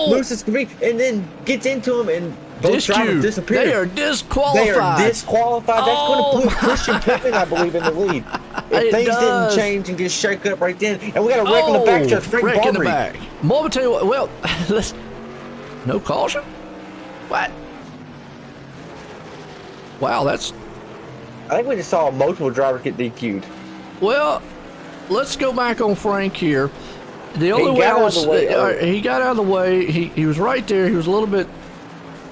Loose as can be. And then gets into him, and both drivers disappear. They are disqualified. That's going to put Christian Pittman, I believe, in the lead. If things didn't change and get shaken up right then. And we got a wreck on the back stretch. Frank Barbary. In the back. Well, I'll tell you what. Well, no caution? What? Wow, that's I think we just saw multiple drivers get DQ'd. Well, let's go back on Frank here. The only way I was, he got out of the way. He was right there. He was a little bit.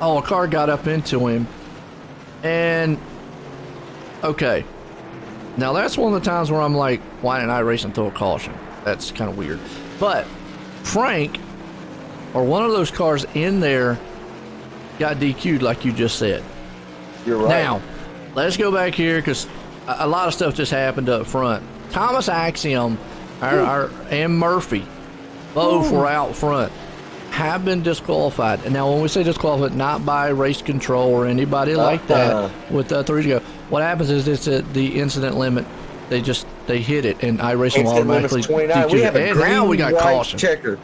Oh, a car got up into him, and okay. Now that's one of the times where I'm like, why didn't I race and throw a caution? That's kind of weird. But Frank, or one of those cars in there, got DQ'd like you just said. You're right. Now, let's go back here because a lot of stuff just happened up front. Thomas Axiom and Murphy both were out front, have been disqualified. And now when we say disqualified, not by race control or anybody like that with 3 to go. What happens is it's at the incident limit. They hit it, and iRacing will automatically DQ. We have a and now we got caution. Checker.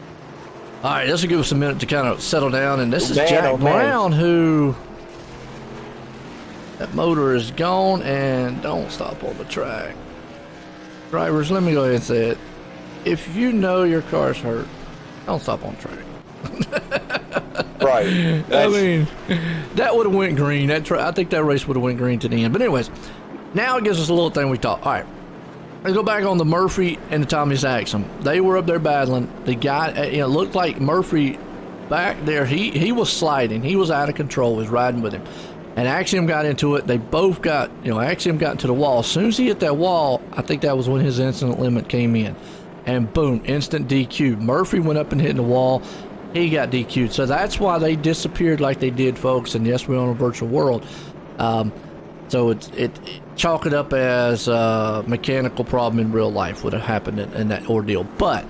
All right, this will give us a minute to kind of settle down. And this is Jack man. Brown, who that motor is gone, and don't stop on the track. Drivers, let me go ahead and say it. If you know your car's hurt, don't stop on track. Right. I mean, that would have went green. I think that race would have went green to the end. But anyways, now it gives us a little thing we talk. All right, let's go back on the Murphy and the Tommy Axiom. They were up there battling. The guy, looked like Murphy back there. He was sliding. He was out of control. He was riding with him. And Axiom got into it. They both got, Axiom got into the wall. As soon as he hit that wall, I think that was when his incident limit came in. And boom, instant DQ. Murphy went up and hit the wall. He got DQ'd. So that's why they disappeared like they did, folks. And yes, we're on a virtual world. So it chalk it up as a mechanical problem in real life would have happened in that ordeal. But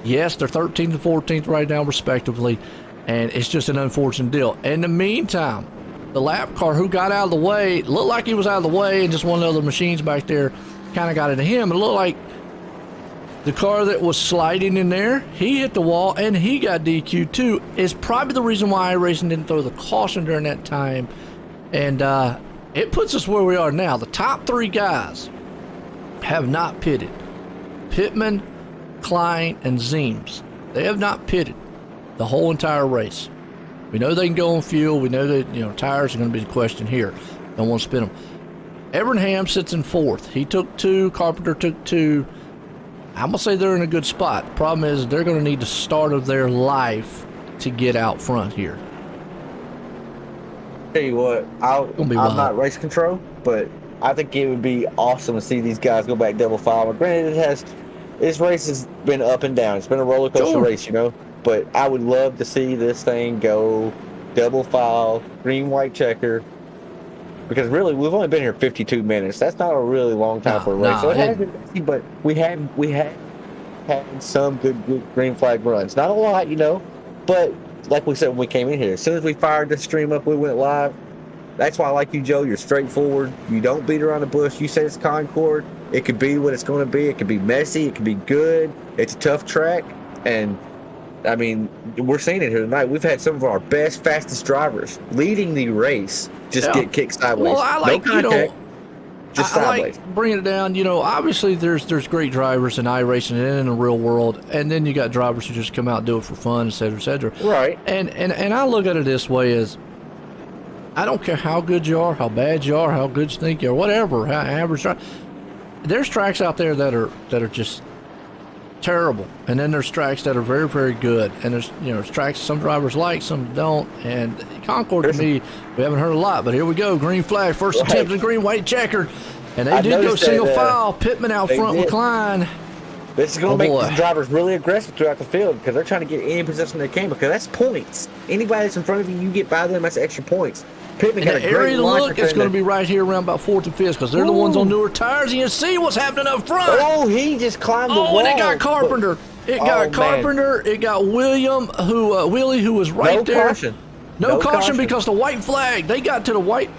yes, they're 13th and 14th right now, respectively. And it's just an unfortunate deal. In the meantime, the lap car who got out of the way, looked like he was out of the way, and just one of the other machines back there kind of got into him. It looked like the car that was sliding in there, he hit the wall, and he got DQ'd too. Is probably the reason why iRacing didn't throw the caution during that time. And it puts us where we are now. The top 3 guys have not pitted. Pittman, Klein, and Zeems. They have not pitted the whole entire race. We know they can go on fuel. We know that, tires are going to be the question here. Don't want to spin them. Evernham sits in 4th. He took 2. Carpenter took 2. I'm going to say they're in a good spot. The problem is they're going to need the start of their life to get out front here. Tell you what, I'm not race control, but I think it would be awesome to see these guys go back double file. Granted, this race has been up and down. It's been a roller coaster race, But I would love to see this thing go double file, green-white checker, because really we've only been here 52 minutes. That's not a really long time for a race. So it has been messy, but we have had some good green flag runs. Not a lot, but like we said when we came in here, as soon as we fired the stream up, we went live. That's why I like you, Joe. You're straightforward. You don't beat around the bush. You said it's Concord. It could be what it's going to be. It could be messy. It could be good. It's a tough track, and I mean, we're seeing it here tonight. We've had some of our best, fastest drivers leading the race just get kicked sideways. Well, I like, no contact, just sideways. Like bringing it down. Obviously there's great drivers in iRacing and in the real world, and then you got drivers who just come out and do it for fun, et cetera, et cetera. Right. And I look at it this way: as I don't care how good you are, how bad you are, how good you think you are, whatever, how average. There's tracks out there that are just terrible, and then there's tracks that are very, very good, and there's tracks some drivers like, some don't. And Concord, to me, we haven't heard a lot, but here we go. Green flag, first attempt at green white checker, and they did go single file. Pittman out front with Klein. This is going to make these drivers really aggressive throughout the field because they're trying to get any position they can, because that's points. Anybody that's in front of you, you get by them, that's extra points. Pittman got a great area to look, it's going to be right here around about 4th and 5th, because they're the ones on newer tires, and you see what's happening up front. Oh, he just climbed the wall. And it got Carpenter. It got William, Willie, who was right there. No caution because the white flag. They got to the white.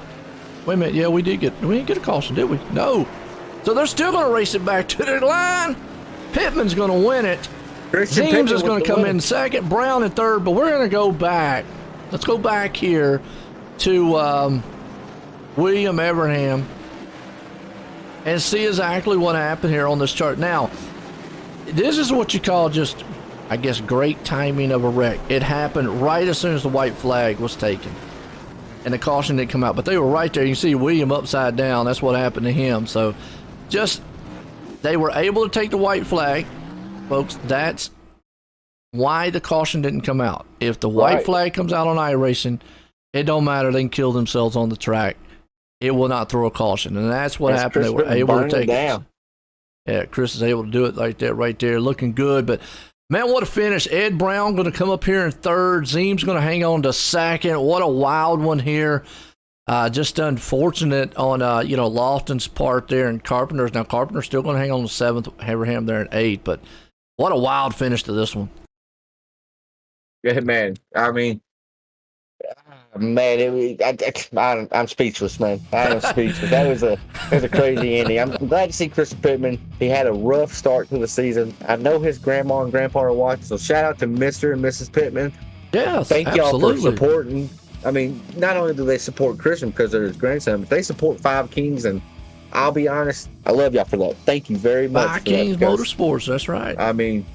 Wait a minute. Yeah, we didn't get a caution, did we? No. So they're still going to race it back to the line. Pittman's going to win it. Zeems is going to come in 2nd, Brown in 3rd, but we're going to go back. Let's go back here to William Evernham and see exactly what happened here on this chart. Now, this is what you call just, I guess, great timing of a wreck. It happened right as soon as the white flag was taken. and the caution didn't come out. But they were right there. You can see William upside down. That's what happened to him. So just they were able to take the white flag, folks. That's why the caution didn't come out. If the white flag comes out on iRacing, it don't matter. They can kill themselves on the track. It will not throw a caution, and that's what happened. They were able to take it. Yeah, Chris is able to do it like that right there, looking good. But man, what a finish! Ed Brown going to come up here in third. Zeem's going to hang on to second. What a wild one here. Just unfortunate on Lofton's part there and Carpenter's. Now Carpenter's still going to hang on to seventh. Haverham there in eighth. But what a wild finish to this one. Yeah, man. I mean, man, I'm speechless, man. I am speechless. That was a crazy ending. I'm glad to see Chris Pittman. He had a rough start to the season. I know his grandma and grandpa are watching, so shout out to Mr. and Mrs. Pittman. Yeah, thank y'all for supporting. I mean, not only do they support Christian because they're his grandson, but they support Five Kings, and I'll be honest, I love y'all for that. Thank you very much. Five Kings Motorsports, that's right. I mean,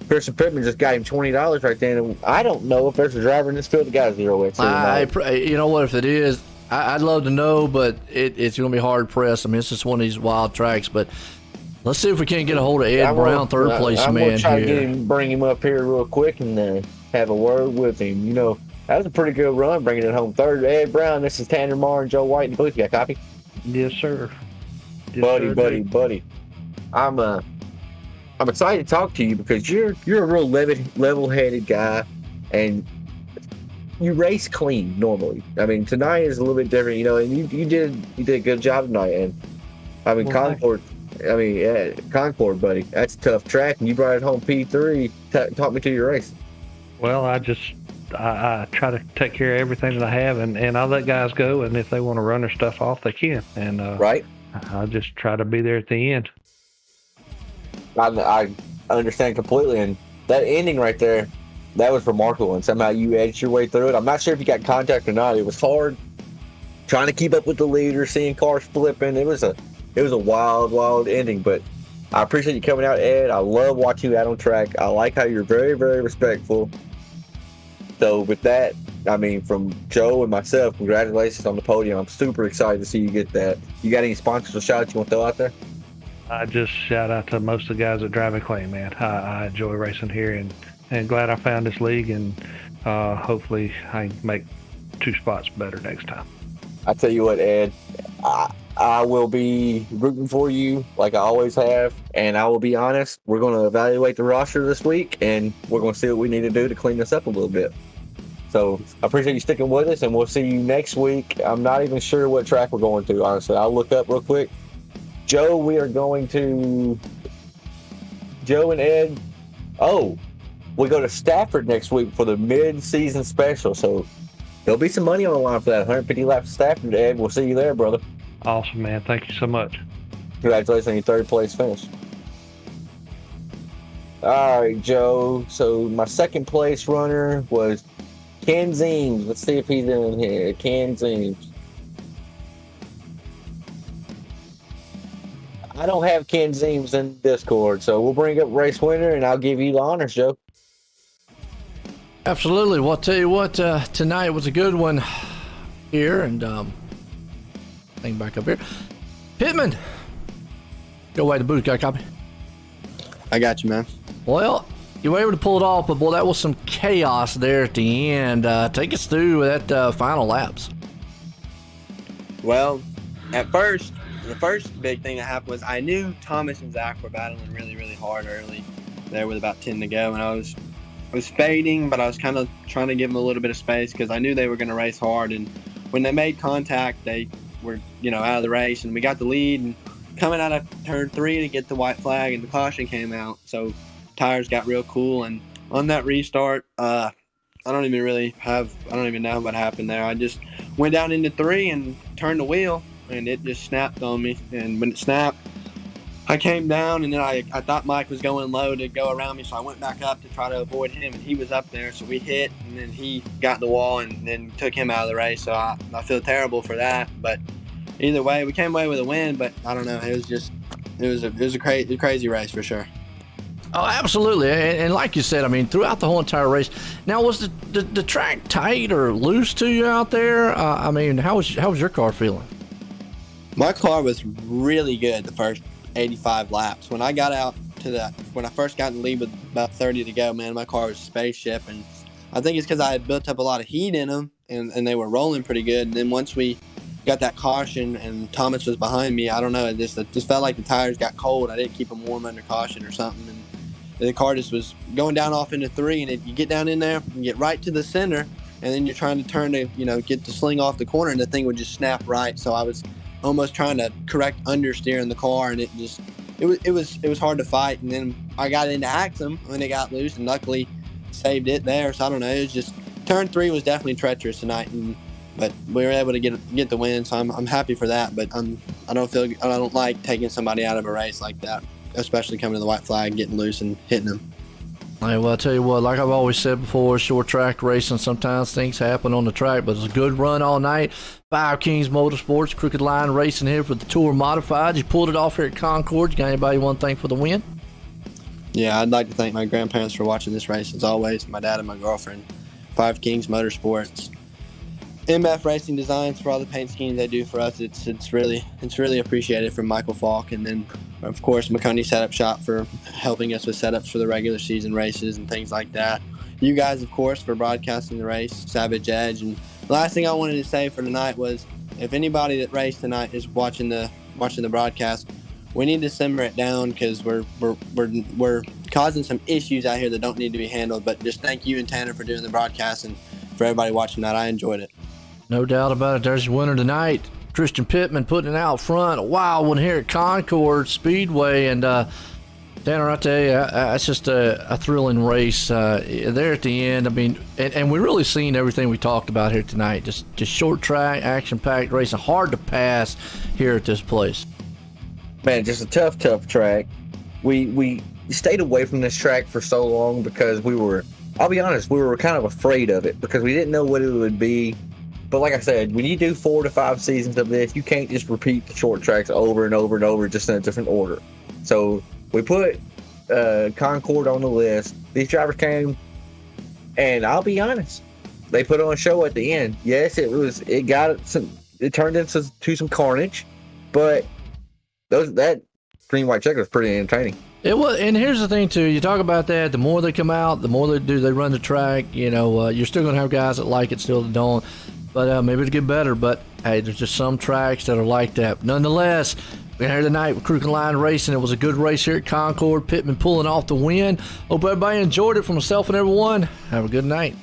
Christian Pittman just got him $20 right there, and I don't know if there's a driver in this field that got a 0-8. You know what? If it is, I'd love to know, but it's going to be hard pressed. I mean, it's just one of these wild tracks, but let's see if we can't get a hold of Ed Brown, third place man here. I'm going to try to bring him up here real quick and have a word with him. You know, that was a pretty good run, bringing it home third. Ed Brown, this is Tanner Marr and Joe White in the booth. You got a copy? Yes, sir. Buddy. I'm excited to talk to you because you're a real level-headed guy, and you race clean normally. I mean, tonight is a little bit different, you know. And you did a good job tonight. And I mean, Concord. Concord, buddy, that's a tough track, and you brought it home P3. Talk me to your race. Well, I try to take care of everything that I have, and I let guys go, and if they want to run their stuff off, they can. And right. I just try to be there at the end. I understand completely, and that ending right there, that was remarkable, and somehow you edged your way through it. I'm not sure if you got contact or not. It was hard trying to keep up with the leader, seeing cars flipping. It was a wild ending, but I appreciate you coming out, Ed. I love watching you out on track. I like how you're very, very respectful. So with that, I mean, from Joe and myself, congratulations on the podium. I'm super excited to see you get that. You got any sponsors or shout-outs you want to throw out there? I just shout out to most of the guys that drive it clean, man. I enjoy racing here, and glad I found this league, and hopefully I can make 2 spots better next time. I tell you what, Ed, I will be rooting for you like I always have, and I will be honest, we're going to evaluate the roster this week, and we're going to see what we need to do to clean this up a little bit. So I appreciate you sticking with us, and we'll see you next week. I'm not even sure what track we're going to, honestly. I'll look up real quick. Joe, we are going to Joe and Ed. Oh, we go to Stafford next week for the mid-season special. So there'll be some money on the line for that 150 laps of Stafford, Ed. We'll see you there, brother. Awesome, man. Thank you so much. Congratulations on your third place finish. All right, Joe. So my second place runner was Ken Zeems. Let's see if he's in here. Ken Zeems. I don't have Ken Zeems in Discord, so we'll bring up race winner, and I'll give you the honors, Joe. Absolutely. Well, I'll tell you what, tonight was a good one here, and thing back up here. Pittman, go away the booth. Got a copy? I got you, man. Well, you were able to pull it off, but boy, that was some chaos there at the end. Take us through that final laps. Well, at first, the first big thing that happened was I knew Thomas and Zach were battling really, really hard early there with about 10 to go, and I was fading, but I was kind of trying to give them a little bit of space because I knew they were going to race hard, and when they made contact, they were, out of the race, and we got the lead, and coming out of turn 3 to get the white flag, and the caution came out, so tires got real cool, and on that restart, I don't even know what happened there. I just went down into 3 and turned the wheel, and it just snapped on me, and when it snapped, I came down, and then I thought Mike was going low to go around me, so I went back up to try to avoid him, and he was up there, so we hit, and then he got in the wall and then took him out of the race, so I feel terrible for that, but either way, we came away with a win, but I don't know, it was a crazy race for sure. Oh, absolutely. And like you said, I mean, throughout the whole entire race. Now, was the track tight or loose to you out there? I mean, how was your car feeling? My car was really good the first 85 laps. When I got out when I first got in the lead with about 30 to go, man, my car was a spaceship. And I think it's because I had built up a lot of heat in them, and they were rolling pretty good. And then once we got that caution and Thomas was behind me, I don't know, it just felt like the tires got cold. I didn't keep them warm under caution or something. And the car just was going down off into 3, and you get down in there and get right to the center, and then you're trying to turn to, get the sling off the corner, and the thing would just snap right. So I was almost trying to correct understeer in the car, and it was hard to fight. And then I got into Axum when it got loose, and luckily saved it there. So I don't know, it was just turn 3 was definitely treacherous tonight, but we were able to get the win, so I'm happy for that. But I don't like taking somebody out of a race like that, especially coming to the white flag, getting loose and hitting them. Hey, well, I tell you what, like I've always said before, short track racing, sometimes things happen on the track, but it's a good run all night. Five Kings Motorsports, Crooked Line Racing here for the Tour Modified. You pulled it off here at Concord. You got anybody you want to thank for the win? Yeah, I'd like to thank my grandparents for watching this race, as always, my dad and my girlfriend. Five Kings Motorsports. MF Racing Designs for all the paint schemes they do for us. It's really appreciated from Michael Falk, and then of course McConey Setup Shop for helping us with setups for the regular season races and things like that. You guys, of course, for broadcasting the race, Savage Edge. And the last thing I wanted to say for tonight was, if anybody that raced tonight is watching the broadcast, we need to simmer it down, because we're causing some issues out here that don't need to be handled. But just thank you and Tanner for doing the broadcast, and for everybody watching that, I enjoyed it. No doubt about it. There's your winner tonight. Christian Pittman putting it out front. A wild one here at Concord Speedway. And Tanner, I tell you, that's just a thrilling race there at the end. I mean, and we really seen everything we talked about here tonight. Just short track, action-packed racing. Hard to pass here at this place. Man, just a tough track. We stayed away from this track for so long because I'll be honest, we were kind of afraid of it because we didn't know what it would be. But like I said, when you do 4 to 5 seasons of this, you can't just repeat the short tracks over and over and over, just in a different order. So we put Concord on the list. These drivers came, and I'll be honest, they put on a show at the end. Yes, it turned into some carnage, but that green white checker was pretty entertaining. It was, and here's the thing too. You talk about that. The more they come out, the more they run the track. You're still gonna have guys that like it, still that don't. But maybe it'll get better. But hey, there's just some tracks that are like that. Nonetheless, we're here tonight with Crooked Line Racing. It was a good race here at Concord. Pittman pulling off the win. Hope everybody enjoyed it. For myself and everyone, have a good night.